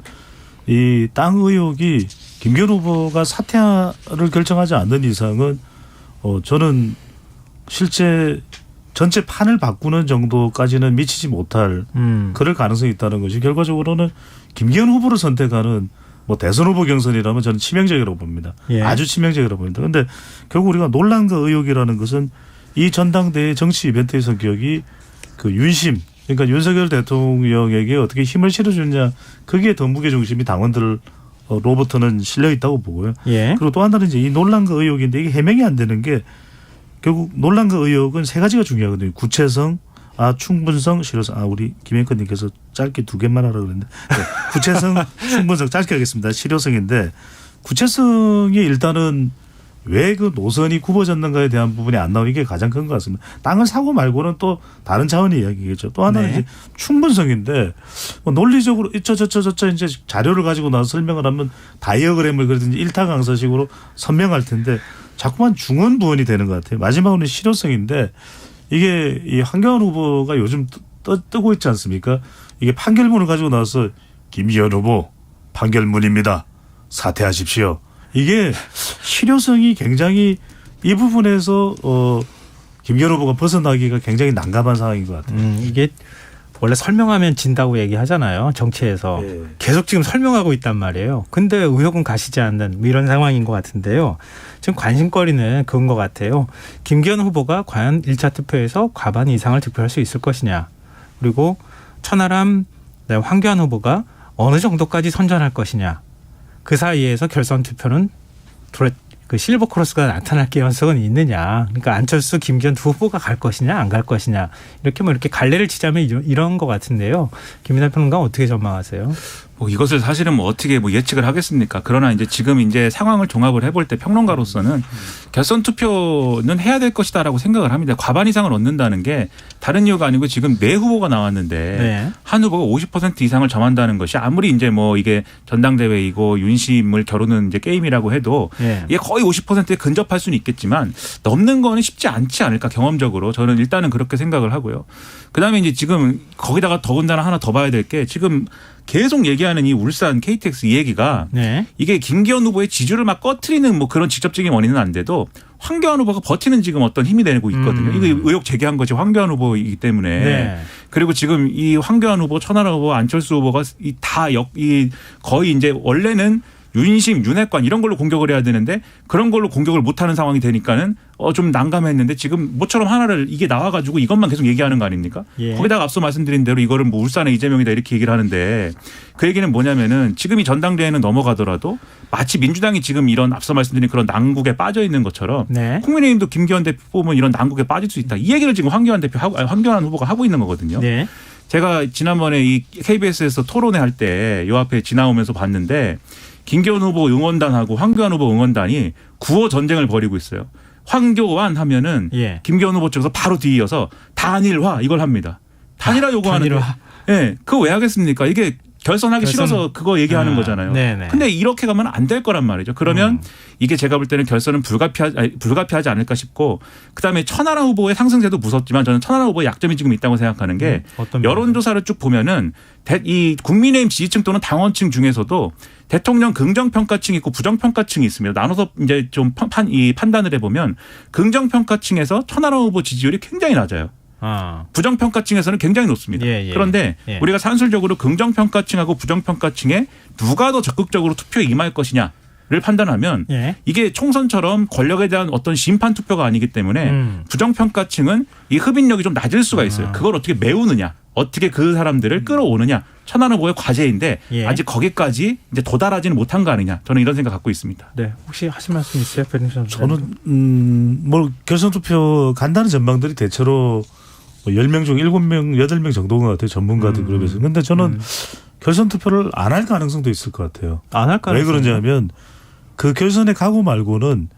이 땅 의혹이 김기현 후보가 사퇴를 결정하지 않는 이상은 저는 실제 전체 판을 바꾸는 정도까지는 미치지 못할 그럴 가능성이 있다는 것이 결과적으로는 김기현 후보를 선택하는 뭐 대선 후보 경선이라면 저는 치명적이라고 봅니다. 예. 아주 치명적이라고 봅니다. 그런데 결국 우리가 논란과 의혹이라는 것은 이 전당대회 정치 이벤트의 성격이 그 윤심 그러니까 윤석열 대통령에게 어떻게 힘을 실어주느냐 그게 더 무게중심이 당원들 로부터는 실려 있다고 보고요. 예. 그리고 또 하나는 이제 이 논란과 의혹인데 이게 해명이 안 되는 게 결국 논란과 의혹은 세 가지가 중요하거든요. 구체성, 충분성, 실효성. 우리 김영권님께서 짧게 2개만 하라고 그랬는데 구체성, 충분성 짧게 하겠습니다. 실효성인데 구체성이 일단은 왜 그 노선이 굽어졌는가에 대한 부분이 안 나오는 게 가장 큰 것 같습니다. 땅을 사고 말고는 또 다른 차원의 이야기겠죠. 또 하나는 네. 이제 충분성인데 뭐 논리적으로 이제 자료를 가지고 나서 설명을 하면 다이어그램을 그리든지 일타강사식으로 선명할 텐데 자꾸만 중원 부원이 되는 것 같아요. 마지막으로는 실효성인데 이게 이 황교안 후보가 요즘 뜨고 있지 않습니까? 이게 판결문을 가지고 나서 김기현 후보 판결문입니다. 사퇴하십시오. 이게 실효성이 굉장히 이 부분에서 김기현 후보가 벗어나기가 굉장히 난감한 상황인 것 같아요. 이게 원래 설명하면 진다고 얘기하잖아요. 정치에서. 네. 계속 지금 설명하고 있단 말이에요. 근데 의혹은 가시지 않는 뭐 이런 상황인 것 같은데요. 지금 관심거리는 그런 것 같아요. 김기현 후보가 과연 1차 투표에서 과반 이상을 득표할 수 있을 것이냐. 그리고 천하람 황교안 후보가 어느 정도까지 선전할 것이냐. 그 사이에서 결선 투표는 그 실버 크로스가 나타날 가능성은 있느냐. 그러니까 안철수, 김기현 두 후보가 갈 것이냐 안 갈 것이냐. 이렇게 뭐 이렇게 갈래를 치자면 이런 것 같은데요. 김민하 평론가 어떻게 전망하세요? 뭐 이것을 사실은 뭐 어떻게 뭐 예측을 하겠습니까? 그러나 이제 지금 이제 상황을 종합을 해볼 때 평론가로서는 결선 투표는 해야 될 것이다라고 생각을 합니다. 과반 이상을 얻는다는 게 다른 이유가 아니고 지금 4후보가 나왔는데 네. 한 후보가 50% 이상을 점한다는 것이 아무리 이제 뭐 이게 전당대회이고 윤심을 겨루는 이제 게임이라고 해도 네. 이게 거의 50%에 근접할 수는 있겠지만 넘는 거는 쉽지 않지 않을까 경험적으로 저는 일단은 그렇게 생각을 하고요. 그다음에 이제 지금 거기다가 더군다나 하나 더 봐야 될 게 지금 계속 얘기하는 이 울산 KTX 이 얘기가 네. 이게 김기현 후보의 지지를 막 꺼트리는 뭐 그런 직접적인 원인은 안 돼도 황교안 후보가 버티는 지금 어떤 힘이 되고 있거든요. 이거 의혹 제기한 것이 황교안 후보이기 때문에. 네. 그리고 지금 이 황교안 후보, 천하람 후보, 안철수 후보가 거의 이제 원래는 윤심, 윤핵관 이런 걸로 공격을 해야 되는데 그런 걸로 공격을 못하는 상황이 되니까는 좀 난감했는데 지금 모처럼 하나를 이게 나와가지고 이것만 계속 얘기하는 거 아닙니까? 예. 거기다가 앞서 말씀드린 대로 이거를 뭐 울산의 이재명이다 이렇게 얘기를 하는데 그 얘기는 뭐냐면은 지금 이 전당대회는 넘어가더라도 마치 민주당이 지금 이런 앞서 말씀드린 그런 난국에 빠져 있는 것처럼 네. 국민의힘도 김기현 대표 뽑으면 이런 난국에 빠질 수 있다. 이 얘기를 지금 황교안 후보가 하고 있는 거거든요. 네. 제가 지난번에 이 KBS에서 토론회 할 때 요 앞에 지나오면서 봤는데 김기현 후보 응원단하고 황교안 후보 응원단이 구호 전쟁을 벌이고 있어요. 황교안 하면은 예. 김기현 후보 쪽에서 바로 뒤이어서 단일화 이걸 합니다. 단일화 요구하는데. 단일화. 네, 그거 왜 하겠습니까? 이게 결선하기 싫어서 그거 얘기하는 거잖아요. 네네. 근데 이렇게 가면 안 될 거란 말이죠. 그러면 이게 제가 볼 때는 결선은 불가피하지 않을까 싶고 그다음에 천하람 후보의 상승세도 무섭지만 저는 천하람 후보의 약점이 지금 있다고 생각하는 게 어떤 여론조사를 쭉 보면은 이 국민의힘 지지층 또는 당원층 중에서도 대통령 긍정평가층이 있고 부정평가층이 있습니다. 나눠서 이제 좀 판단을 해보면 긍정평가층에서 천하람 후보 지지율이 굉장히 낮아요. 부정평가층에서는 굉장히 높습니다. 예, 예. 그런데 예. 우리가 산술적으로 긍정평가층하고 부정평가층에 누가 더 적극적으로 투표에 임할 것이냐를 판단하면 예. 이게 총선처럼 권력에 대한 어떤 심판 투표가 아니기 때문에 부정평가층은 이 흡인력이 좀 낮을 수가 있어요. 그걸 어떻게 메우느냐. 어떻게 그 사람들을 끌어오느냐. 천하람 후보의 과제인데 예. 아직 거기까지 이제 도달하지는 못한 거 아니냐. 저는 이런 생각 갖고 있습니다. 네. 혹시 하실 말씀 있어요? 저는 뭐 결선 투표 간다는 전망들이 대체로 10명 중 7명, 8명 정도인 것 같아요. 전문가들 그룹에서. 근데 저는 결선 투표를 안 할 가능성도 있을 것 같아요. 안 할 가능성. 왜 그런지 하면 그 결선에 가고 말고는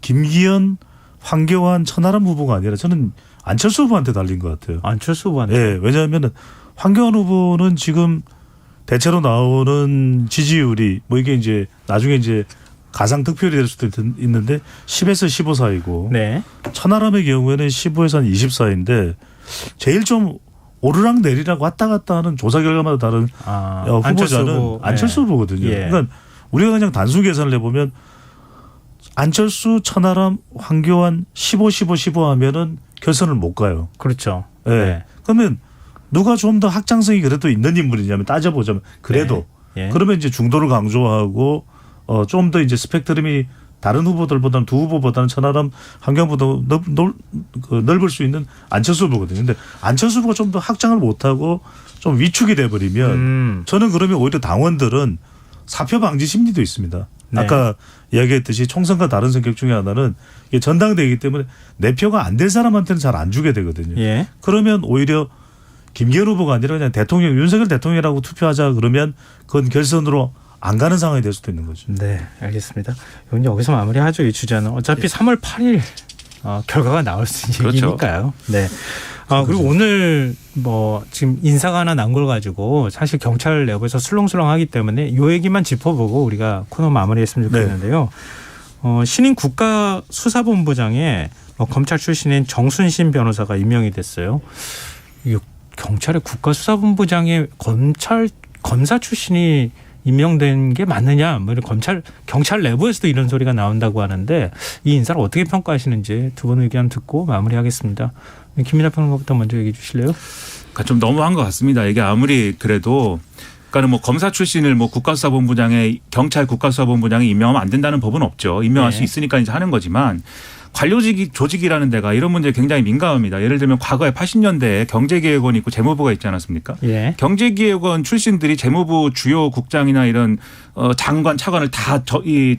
김기현, 황교안, 천하람 후보가 아니라 저는 안철수 후보한테 달린 것 같아요. 안철수 후보한테. 네, 왜냐하면 황교안 후보는 지금 대체로 나오는 지지율이 뭐 이게 이제 나중에 이제 가상 득표율이 될 수도 있는데 10에서 15 사이고 네. 천하람의 경우에는 15에서 한 20 사이인데 제일 좀 오르락 내리락 왔다 갔다 하는 조사 결과마다 다른 후보자는 안철수 후보거든요. 예. 그러니까 우리가 그냥 단순 계산을 해보면 안철수, 천하람, 황교안 15, 15, 15 하면은 결선을 못 가요. 그렇죠. 네. 네. 그러면 누가 좀 더 확장성이 그래도 있는 인물이냐면 따져보자면 그래도 네. 예. 그러면 이제 중도를 강조하고 좀 더 이제 스펙트럼이 다른 후보들보다는 두 후보보다는 천하람, 황교안보다 넓을 수 있는 안철수 후보거든요. 근데 안철수 후보가 좀 더 확장을 못하고 좀 위축이 돼버리면 저는 그러면 오히려 당원들은 사표 방지 심리도 있습니다. 네. 아까 이야기했듯이 총선과 다른 성격 중에 하나는 이게 전당대회이기 때문에 내 표가 안 될 사람한테는 잘 안 주게 되거든요. 예. 그러면 오히려 김기현 후보가 아니라 그냥 대통령 윤석열 대통령이라고 투표하자 그러면 그건 결선으로 안 가는 상황이 될 수도 있는 거죠. 네, 알겠습니다. 이건 여기서 마무리하죠. 이 주제는 어차피 3월 8일 결과가 나올 수 있는 그렇죠. 얘기니까요. 네. 그리고 오늘 지금 인사가 하나 난 걸 가지고 사실 경찰 내부에서 술렁술렁하기 때문에 이 얘기만 짚어보고 우리가 코너 마무리했으면 좋겠는데요. 신임 국가수사본부장에 검찰 출신인 정순신 변호사가 임명이 됐어요. 이 경찰의 국가수사본부장에 검사 출신이 임명된 게 맞느냐? 경찰 내부에서도 이런 소리가 나온다고 하는데 이 인사를 어떻게 평가하시는지 두 분 의견 듣고 마무리하겠습니다. 김민하 평론가부터 먼저 얘기해 주실래요? 그러니까 좀 너무한 것 같습니다. 이게 아무리 그래도 그러니까는 뭐 검사 출신을 국가수사본부장에 경찰 국가수사본부장에 임명하면 안 된다는 법은 없죠. 임명할 수 있으니까 이제 하는 거지만 관료직 조직이라는 데가 이런 문제에 굉장히 민감합니다. 예를 들면 과거에 80년대에 경제기획원이 있고 재무부가 있지 않았습니까? 예. 경제기획원 출신들이 재무부 주요 국장이나 이런 장관 차관을 다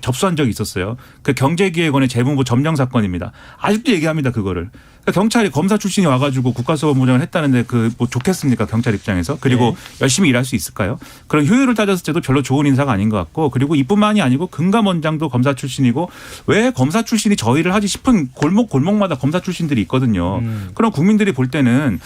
접수한 적이 있었어요. 그 경제기획원의 재무부 점령 사건입니다. 아직도 얘기합니다. 그거를. 그러니까 경찰이 검사 출신이 와가지고 국가수사본부장을 했다는데 뭐 좋겠습니까? 경찰 입장에서. 그리고 열심히 일할 수 있을까요? 그런 효율을 따졌을 때도 별로 좋은 인사가 아닌 것 같고 그리고 이뿐만이 아니고 금감원장도 검사 출신이고 왜 검사 출신이 저 일을 하지 싶은 골목마다 검사 출신들이 있거든요. 그럼 국민들이 볼 때는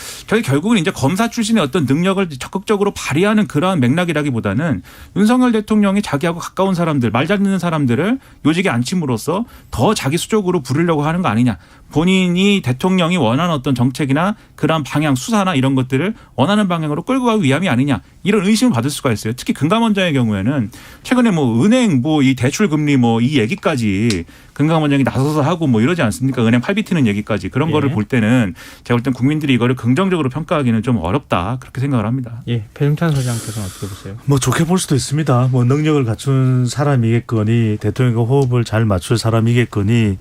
결국은 이제 검사 출신의 어떤 능력을 적극적으로 발휘하는 그러한 맥락이라기보다는 윤석열 대통령이 자기하고 가까운 사람들, 말 잘 듣는 사람들을 요직에 앉힘으로써 더 자기 수적으로 부르려고 하는 거 아니냐. 본인이 대통령이 원하는 어떤 정책이나 그러한 방향, 수사나 이런 것들을 원하는 방향으로 끌고 가기 위함이 아니냐. 이런 의심을 받을 수가 있어요. 특히 금감원장의 경우에는 최근에 은행 이 대출 금리 이 얘기까지 금감원장이 나서서 하고 이러지 않습니까? 은행 팔비트는 얘기까지 그런 거를 볼 때는 제가 볼 땐 국민들이 이거를 긍정적으로 평가하기는 좀 어렵다 그렇게 생각을 합니다. 예, 배종찬 소장께서는 어떻게 보세요? 좋게 볼 수도 있습니다. 능력을 갖춘 사람이겠거니 대통령과 호흡을 잘 맞출 사람이겠거니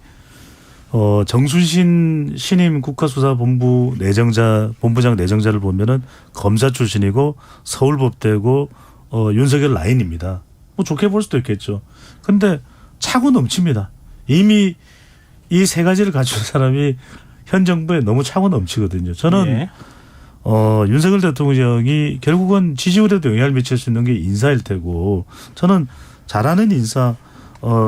정순신 신임 국가수사본부 본부장 내정자를 보면은 검사 출신이고 서울법대고 윤석열 라인입니다. 좋게 볼 수도 있겠죠. 근데 차고 넘칩니다. 이미 이 세 가지를 갖춘 사람이 현 정부에 너무 차고 넘치거든요. 저는 윤석열 대통령이 결국은 지지율에도 영향을 미칠 수 있는 게 인사일 테고 저는 잘하는 인사,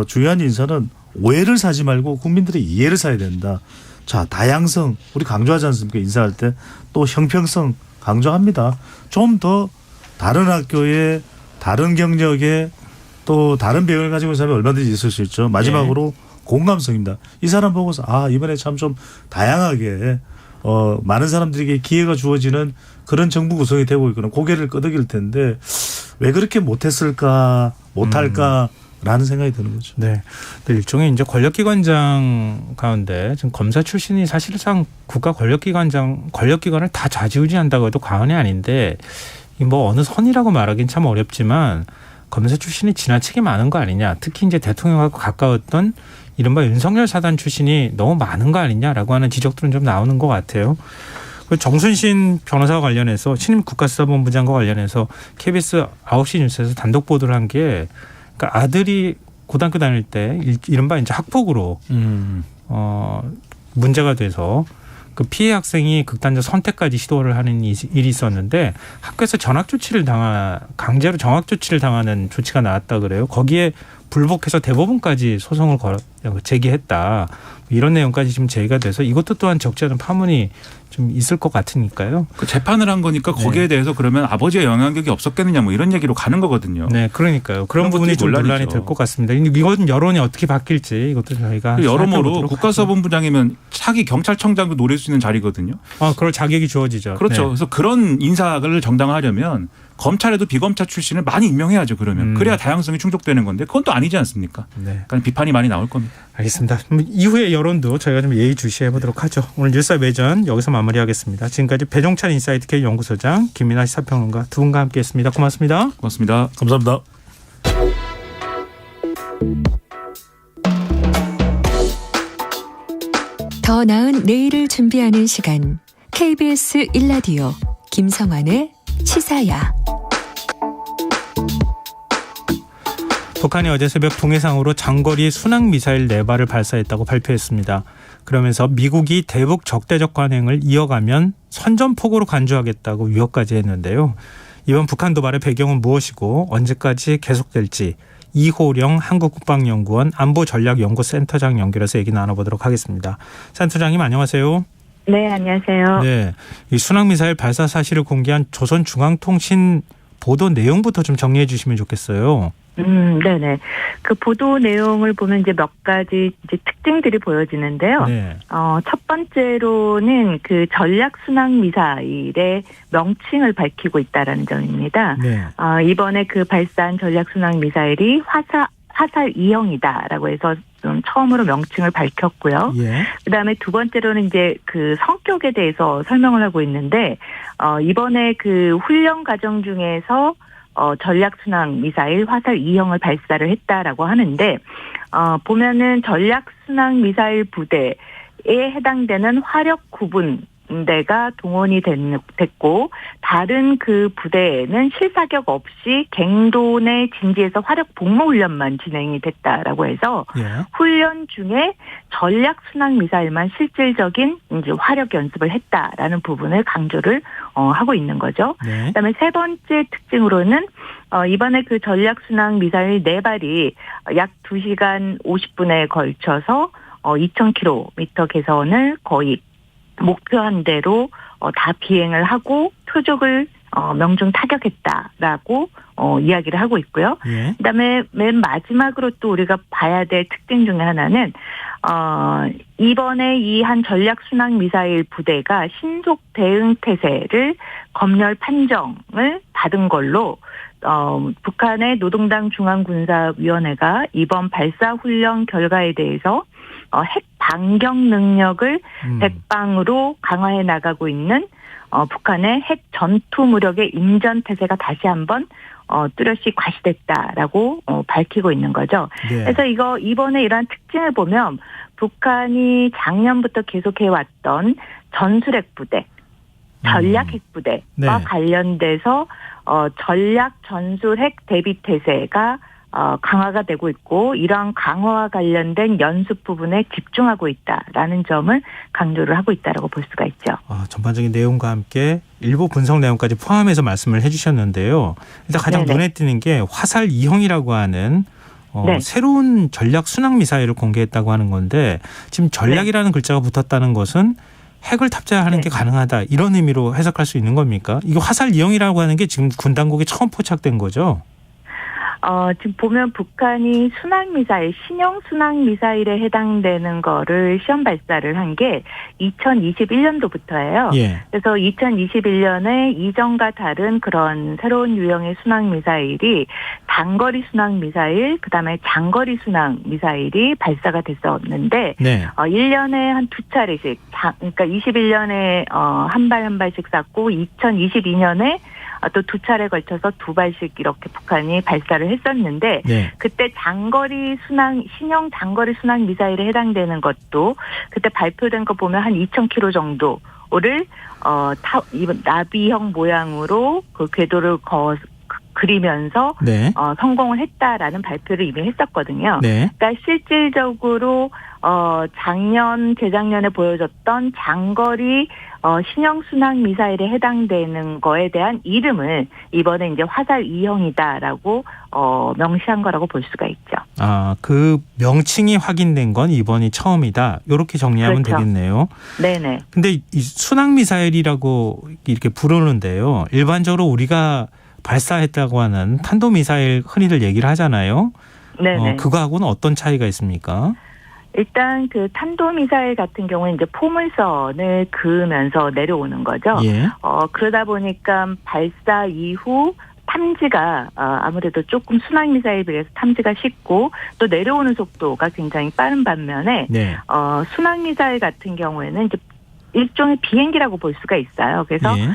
중요한 인사는 오해를 사지 말고 국민들의 이해를 사야 된다. 자, 다양성 우리 강조하지 않습니까? 인사할 때 또 형평성 강조합니다. 좀 더 다른 학교에 다른 경력에 또 다른 배경을 가지고 있는 사람이 얼마든지 있을 수 있죠. 마지막으로 공감성입니다. 이 사람 보고서 이번에 참 좀 다양하게 많은 사람들에게 기회가 주어지는 그런 정부 구성이 되고 있거나 고개를 끄덕일 텐데 왜 그렇게 못했을까 못할까라는 생각이 드는 거죠. 네, 일종의 이제 권력기관장 가운데 지금 검사 출신이 사실상 국가 권력기관을 다 좌지우지한다고 해도 과언이 아닌데 어느 선이라고 말하기는 참 어렵지만 검사 출신이 지나치게 많은 거 아니냐. 특히 이제 대통령하고 가까웠던 이른바 윤석열 사단 출신이 너무 많은 거 아니냐라고 하는 지적들은 좀 나오는 것 같아요. 정순신 변호사와 관련해서 신임 국가수사본부장과 관련해서 KBS 9시 뉴스에서 단독 보도를 한 게 그러니까 아들이 고등학교 다닐 때 이른바 이제 학폭으로 문제가 돼서 그 피해 학생이 극단적 선택까지 시도를 하는 일이 있었는데 학교에서 강제로 정학 조치를 당하는 조치가 나왔다 그래요. 거기에 불복해서 대법원까지 소송을 제기했다. 이런 내용까지 지금 제기가 돼서 이것도 또한 적지 않은 파문이 좀 있을 것 같으니까요. 그 재판을 한 거니까 거기에 대해서 그러면 아버지의 영향력이 없었겠느냐 이런 얘기로 가는 거거든요. 네, 그러니까요. 그런 부분이 좀 논란이 될 것 같습니다. 이건 여론이 어떻게 바뀔지 이것도 저희가 여러모로 국가수사본부장이면 차기 경찰청장도 노릴 수 있는 자리거든요. 그럴 자격이 주어지죠. 그렇죠. 네. 그래서 그런 인사를 정당화하려면 검찰에도 비검찰 출신을 많이 임명해야죠. 그러면 그래야 다양성이 충족되는 건데 그건 또 아니지 않습니까? 네. 그러니까 비판이 많이 나올 겁니다. 알겠습니다. 이후의 여론도 저희가 좀 예의주시해 보도록 하죠. 오늘 뉴스 외전 여기서 마무리하겠습니다. 지금까지 배종찬 인사이트 K 연구소장 김민하 시사평론가 두 분과 함께했습니다. 고맙습니다. 고맙습니다. 감사합니다. 더 나은 내일을 준비하는 시간 KBS 1라디오 김성환의 시사야. 북한이 어제 새벽 동해상으로 장거리 순항미사일 4발을 발사했다고 발표했습니다. 그러면서 미국이 대북 적대적 관행을 이어가면 선전포고로 간주하겠다고 위협까지 했는데요. 이번 북한 도발의 배경은 무엇이고 언제까지 계속될지 이호령 한국국방연구원 안보전략연구센터장 연결해서 얘기 나눠보도록 하겠습니다. 센터장님 안녕하세요. 네, 안녕하세요. 네, 이 순항미사일 발사 사실을 공개한 조선중앙통신 보도 내용부터 좀 정리해 주시면 좋겠어요. 네네. 그 보도 내용을 보면 이제 몇 가지 이제 특징들이 보여지는데요. 네. 첫 번째로는 그 전략 순항 미사일의 명칭을 밝히고 있다라는 점입니다. 네. 이번에 그 발사한 전략 순항 미사일이 화살 2형이다라고 해서 좀 처음으로 명칭을 밝혔고요. 예. 그다음에 두 번째로는 이제 그 성격에 대해서 설명을 하고 있는데 이번에 그 훈련 과정 중에서 전략순항 미사일 화살 2형을 발사를 했다라고 하는데 보면은 전략순항 미사일 부대에 해당되는 화력 9분대가 동원이 됐고 다른 그 부대에는 실사격 없이 갱도 내 진지에서 화력 복무 훈련만 진행이 됐다라고 해서 예. 훈련 중에 전략 순항 미사일만 실질적인 이제 화력 연습을 했다라는 부분을 강조를 하고 있는 거죠. 네. 그다음에 세 번째 특징으로는 이번에 그 전략 순항 미사일 4발이 약 2시간 50분에 걸쳐서 2,000km 개선을 거의 목표한 대로 다 비행을 하고 표적을 명중 타격했다라고 이야기를 하고 있고요. 예. 그다음에 맨 마지막으로 또 우리가 봐야 될 특징 중에 하나는 이번에 이 한 전략 순항 미사일 부대가 신속 대응 태세를 검열 판정을 받은 걸로 북한의 노동당 중앙군사위원회가 이번 발사 훈련 결과에 대해서 핵 반경 능력을 백방으로 강화해 나가고 있는 북한의 핵 전투 무력의 임전 태세가 다시 한번 뚜렷이 과시됐다라고 밝히고 있는 거죠. 네. 그래서 이번에 이러한 특징을 보면 북한이 작년부터 계속해 왔던 전술핵 부대, 전략핵 부대와 네. 관련돼서 전략 전술핵 대비 태세가 강화가 되고 있고 이러한 강화와 관련된 연습 부분에 집중하고 있다라는 점을 강조를 하고 있다라고 볼 수가 있죠. 전반적인 내용과 함께 일부 분석 내용까지 포함해서 말씀을 해주셨는데요. 일단 가장 네네. 눈에 띄는 게 화살 2형이라고 하는 네. 새로운 전략 순항 미사일을 공개했다고 하는 건데 지금 전략이라는 글자가 붙었다는 것은 핵을 탑재하는 네. 게 가능하다 이런 의미로 해석할 수 있는 겁니까? 이거 화살 2형이라고 하는 게 지금 군 당국에 처음 포착된 거죠? 지금 보면 북한이 순항미사일, 신형 순항미사일에 해당되는 거를 시험 발사를 한 게 2021년도부터예요. 예. 그래서 2021년에 이전과 다른 그런 새로운 유형의 순항미사일이 단거리 순항미사일, 그다음에 장거리 순항미사일이 발사가 됐었는데 네. 1년에 한 2차례씩, 그러니까 21년에 한 발 한 발씩 쐈고 2022년에 또 2차례 걸쳐서 2발씩 이렇게 북한이 발사를 했었는데 네. 그때 장거리 순항 신형 장거리 순항 미사일에 해당되는 것도 그때 발표된 거 보면 한 2,000km 정도를 나비형 모양으로 그 궤도를 그리면서 네. 성공을 했다라는 발표를 이미 했었거든요. 네. 그러니까 실질적으로 재작년에 보여줬던 장거리 신형 순항 미사일에 해당되는 거에 대한 이름을 이번에 이제 화살 2형이다라고 명시한 거라고 볼 수가 있죠. 그 명칭이 확인된 건 이번이 처음이다. 이렇게 정리하면 그렇죠. 되겠네요. 네네. 근데 이 순항 미사일이라고 이렇게 부르는데요. 일반적으로 우리가 발사했다고 하는 탄도미사일 흔히들 얘기를 하잖아요. 네네. 그거하고는 어떤 차이가 있습니까? 일단 그 탄도미사일 같은 경우는 이제 포물선을 그으면서 내려오는 거죠. 예. 그러다 보니까 발사 이후 탐지가 아무래도 조금 순항미사일에 비해서 탐지가 쉽고 또 내려오는 속도가 굉장히 빠른 반면에 네. 순항미사일 같은 경우에는 이제 일종의 비행기라고 볼 수가 있어요. 그래서 예.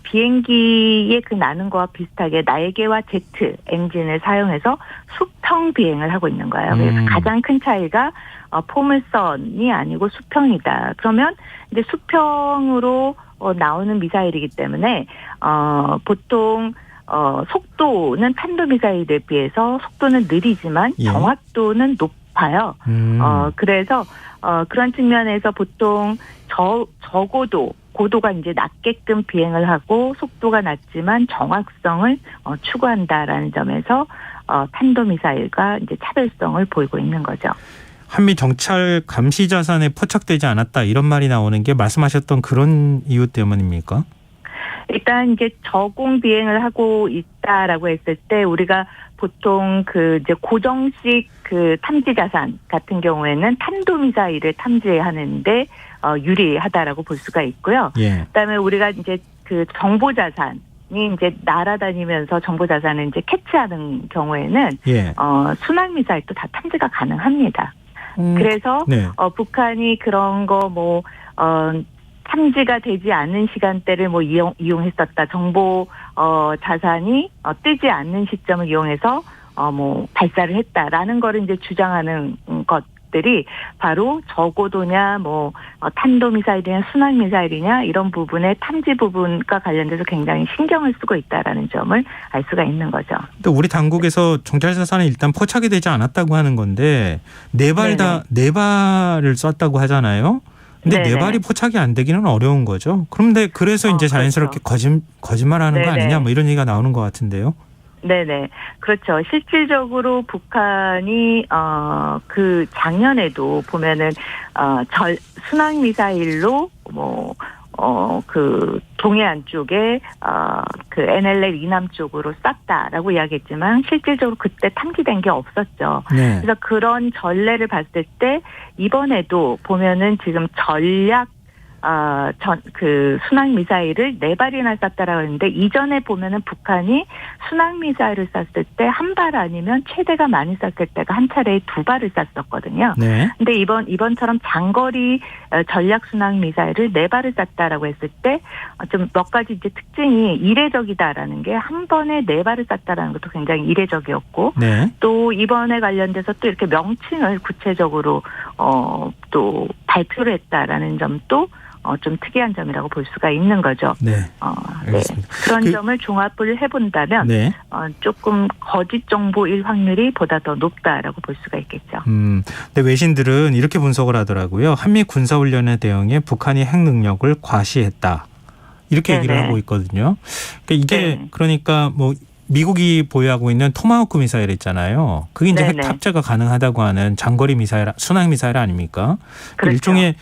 비행기의 그 나는 거와 비슷하게 날개와 제트 엔진을 사용해서 수평 비행을 하고 있는 거예요. 그래서 가장 큰 차이가 포물선이 아니고 수평이다. 그러면 이제 수평으로 나오는 미사일이기 때문에 보통 속도는 탄도미사일에 비해서 속도는 느리지만 예. 정확도는 높아요. 그래서 그런 측면에서 보통 적어도 고도가 이제 낮게끔 비행을 하고 속도가 낮지만 정확성을 추구한다라는 점에서 탄도미사일과 이제 차별성을 보이고 있는 거죠. 한미 정찰 감시 자산에 포착되지 않았다 이런 말이 나오는 게 말씀하셨던 그런 이유 때문입니까? 일단 이제 저공 비행을 하고 있다라고 했을 때 우리가 보통 그 이제 고정식 그 탐지 자산 같은 경우에는 탄도미사일을 탐지하는데 유리하다라고 볼 수가 있고요. 예. 그다음에 우리가 이제 그 정보 자산이 이제 날아다니면서 정보 자산을 이제 캐치하는 경우에는 예. 순항 미사일도 다 탐지가 가능합니다. 그래서 네. 북한이 그런 거 탐지가 되지 않는 시간대를 이용했었다. 정보 자산이 뜨지 않는 시점을 이용해서 발사를 했다라는 거를 이제 주장하는 것들이 바로 저고도냐 탄도미사일이냐 순항미사일이냐 이런 부분의 탐지 부분과 관련돼서 굉장히 신경을 쓰고 있다라는 점을 알 수가 있는 거죠. 또 우리 당국에서 정찰 자산이 일단 포착이 되지 않았다고 하는 건데 네 발을 쐈다고 하잖아요. 근데 네네. 네 발이 포착이 안 되기는 어려운 거죠. 그런데 그래서 이제 자연스럽게 그렇죠. 거짓말하는 거 네네. 아니냐 뭐 이런 얘기가 나오는 것 같은데요. 네네. 그렇죠. 실질적으로 북한이, 그 작년에도 보면은, 순항 미사일로, 그 동해안 쪽에, 그 NLL 이남 쪽으로 쐈다라고 이야기했지만 실질적으로 그때 탐지된 게 없었죠. 네. 그래서 그런 전례를 봤을 때 이번에도 보면은 지금 전략 그 순항 미사일을 4발이나 쐈다라고 했는데 이전에 보면은 북한이 순항 미사일을 쐈을 때 한 발 아니면 최대가 많이 쐈을 때가 한 차례에 2발을 쐈었거든요. 네. 근데 이번처럼 장거리 전략 순항 미사일을 4발을 쐈다라고 했을 때 좀 몇 가지 이제 특징이 이례적이다라는 게 한 번에 4발을 쐈다라는 것도 굉장히 이례적이었고 네. 또 이번에 관련돼서 또 이렇게 명칭을 구체적으로 또 발표를 했다라는 점도 좀 특이한 점이라고 볼 수가 있는 거죠. 네. 네. 알겠습니다. 그런 점을 종합을 해본다면 네. 조금 거짓 정보일 확률이 보다 더 높다라고 볼 수가 있겠죠. 근데 외신들은 이렇게 분석을 하더라고요. 한미 군사훈련에 대응해 북한이 핵 능력을 과시했다. 이렇게 얘기를 네네. 하고 있거든요. 그러니까 이게 네. 그러니까 미국이 보유하고 있는 토마호크 미사일 있잖아요. 그게 이제 핵 네네. 탑재가 가능하다고 하는 장거리 미사일, 순항 미사일 아닙니까? 그렇죠. 일종의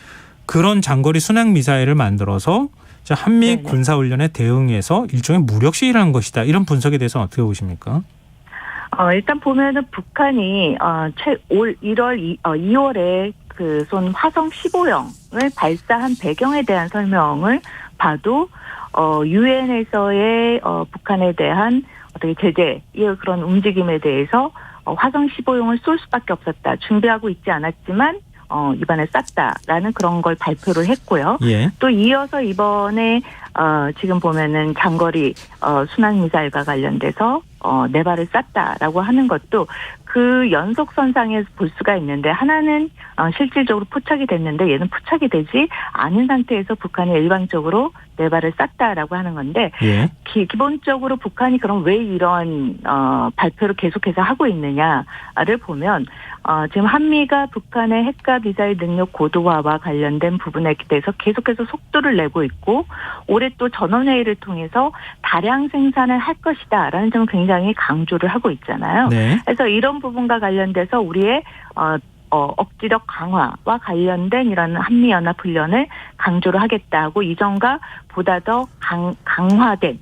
그런 장거리 순항 미사일을 만들어서 한미 네네. 군사훈련에 대응해서 일종의 무력 시위라는 것이다. 이런 분석에 대해서 어떻게 보십니까? 일단 보면은 북한이 올 2월에 그 화성 15형을 발사한 배경에 대한 설명을 봐도 유엔에서의 북한에 대한 어떻게 제재 그런 움직임에 대해서 화성 15형을 쏠 수밖에 없었다. 준비하고 있지 않았지만 이번에 쐈다라는 그런 걸 발표를 했고요. 예. 또 이어서 이번에 지금 보면은 장거리 순항 미사일과 관련돼서 4발을 쐈다라고 하는 것도 그 연속선상에서 볼 수가 있는데 하나는 실질적으로 포착이 됐는데 얘는 포착이 되지 않은 상태에서 북한이 일방적으로 4발을 쐈다라고 하는 건데 예. 기본적으로 북한이 그럼 왜 이런 발표를 계속해서 하고 있느냐를 보면 지금 한미가 북한의 핵과 미사일 능력 고도화와 관련된 부분에 대해서 계속해서 속도를 내고 있고 올해 또 전원회의를 통해서 다량 생산을 할 것이다라는 점을 굉장히 강조를 하고 있잖아요. 네. 그래서 이런 부분과 관련돼서 우리의 억지력 강화와 관련된 이런 한미연합훈련을 강조를 하겠다고 이전과 보다 더 강화된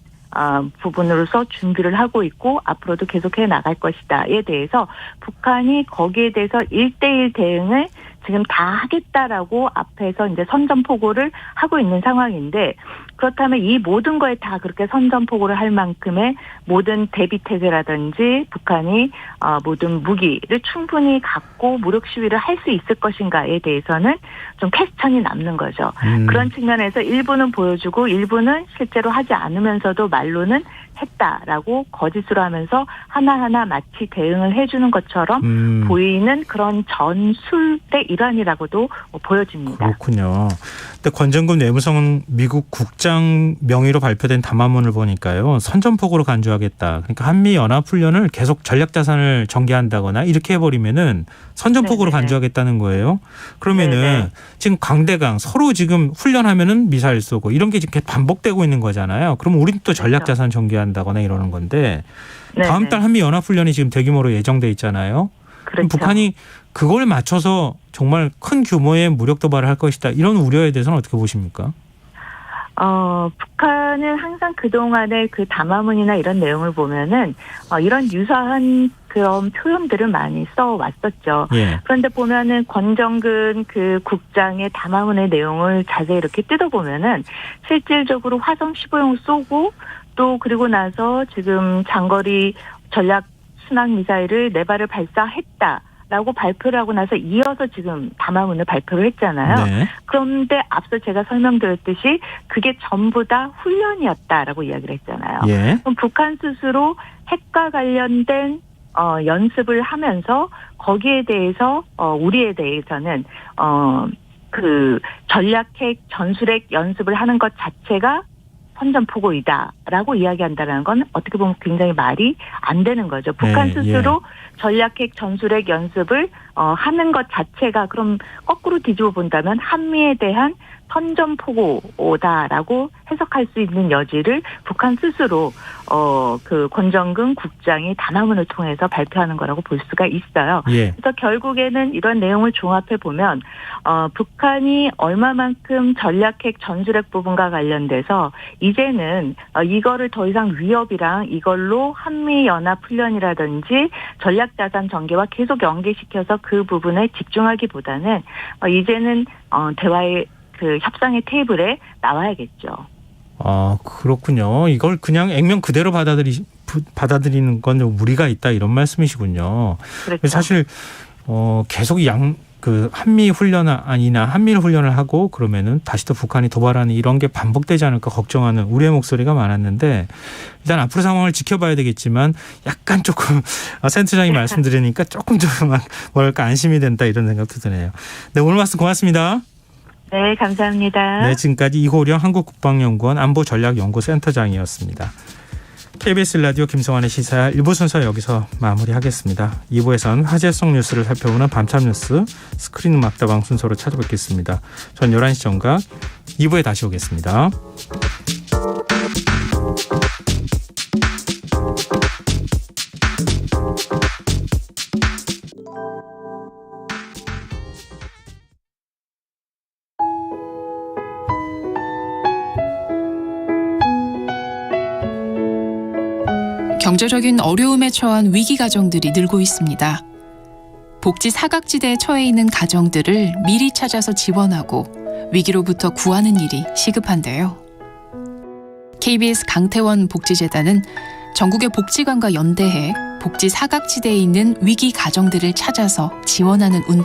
부분으로서 준비를 하고 있고 앞으로도 계속해 나갈 것이다에 대해서 북한이 거기에 대해서 1대1 대응을 지금 다 하겠다라고 앞에서 이제 선전포고를 하고 있는 상황인데 그렇다면 이 모든 거에 다 그렇게 선전포고를 할 만큼의 모든 대비태세라든지 북한이 모든 무기를 충분히 갖고 무력 시위를 할 수 있을 것인가에 대해서는 좀 퀘스천이 남는 거죠. 그런 측면에서 일부는 보여주고 일부는 실제로 하지 않으면서도 말로는 했다라고 거짓으로 하면서 하나하나 마치 대응을 해주는 것처럼 보이는 그런 전술의 일환이라고도 보여집니다. 그렇군요. 근데 권정근 외무성 미국 국장 명의로 발표된 담화문을 보니까요. 선전포고로 간주하겠다. 그러니까 한미 연합 훈련을 계속 전략자산을 전개한다거나 이렇게 해버리면은 선전포고로 네네. 간주하겠다는 거예요. 그러면은 네네. 지금 강대강 서로 지금 훈련하면은 미사일 쏘고 이런 게 지금 반복되고 있는 거잖아요. 그럼 우리는 또 전략자산 전개한다거나 이러는 건데 다음 네네. 달 한미 연합 훈련이 지금 대규모로 예정돼 있잖아요. 그럼 그렇죠. 북한이 그걸 맞춰서 정말 큰 규모의 무력 도발을 할 것이다. 이런 우려에 대해서는 어떻게 보십니까? 북한은 항상 그동안의 그 담화문이나 이런 내용을 보면은 이런 유사한 그런 표현들을 많이 써왔었죠. 예. 그런데 보면은 권정근 그 국장의 담화문의 내용을 자세히 이렇게 뜯어보면은 실질적으로 화성 15형 쏘고 또 그리고 나서 지금 장거리 전략 순항 미사일을 4발을 발사했다라고 발표를 하고 나서 이어서 지금 담화문을 발표를 했잖아요. 네. 그런데 앞서 제가 설명드렸듯이 그게 전부 다 훈련이었다라고 이야기를 했잖아요. 예. 그럼 북한 스스로 핵과 관련된 연습을 하면서 거기에 대해서 우리에 대해서는 그 전략핵 전술핵 연습을 하는 것 자체가 선전포고이다라고 이야기한다는 건 어떻게 보면 굉장히 말이 안 되는 거죠. 북한 네, 스스로 전략핵 전술핵 연습을 하는 것 자체가 그럼 거꾸로 뒤집어 본다면 한미에 대한 선전포고다라고 해석할 수 있는 여지를 북한 스스로 그 권정근 국장이 담화문을 통해서 발표하는 거라고 볼 수가 있어요. 예. 그래서 결국에는 이런 내용을 종합해 보면 북한이 얼마만큼 전략핵 전술핵 부분과 관련돼서 이제는 이거를 더 이상 위협이랑 이걸로 한미 연합 훈련이라든지 전략자산 전개와 계속 연계시켜서 그 부분에 집중하기보다는 이제는 대화의 그 협상의 테이블에 나와야겠죠. 그렇군요. 이걸 그냥 액면 그대로 받아들이는 건 좀 무리가 있다 이런 말씀이시군요. 그렇죠. 사실 계속 그 한미 훈련이나 한미일 훈련을 하고 그러면은 다시 또 북한이 도발하는 이런 게 반복되지 않을까 걱정하는 우려의 목소리가 많았는데 일단 앞으로 상황을 지켜봐야 되겠지만 약간 조금 센터장이 말씀드리니까 조금 뭐랄까 안심이 된다 이런 생각도 드네요. 네, 오늘 말씀 고맙습니다. 네, 감사합니다. 네, 지금까지 이호령 한국국방연구원 안보전략연구센터장이었습니다. KBS 라디오 김성환의 시사 1부 순서 여기서 마무리하겠습니다. 2부에서는 화제 속 뉴스를 살펴보는 밤참 뉴스 스크린 음악다방 순서로 찾아뵙겠습니다. 전 11시 정각 2부에 다시 오겠습니다. 경제적인 어려움에 처한 위기 가정들이 늘고 있습니다. 복지 사각지대에 처해 있는 가정들을 미리 찾아서 지원하고 위기로부터 구하는 일이 시급한데요. KBS 강태원 복지재단은 전국의 복지관과 연대해 복지 사각지대에 있는 위기 가정들을 찾아서 지원하는 운동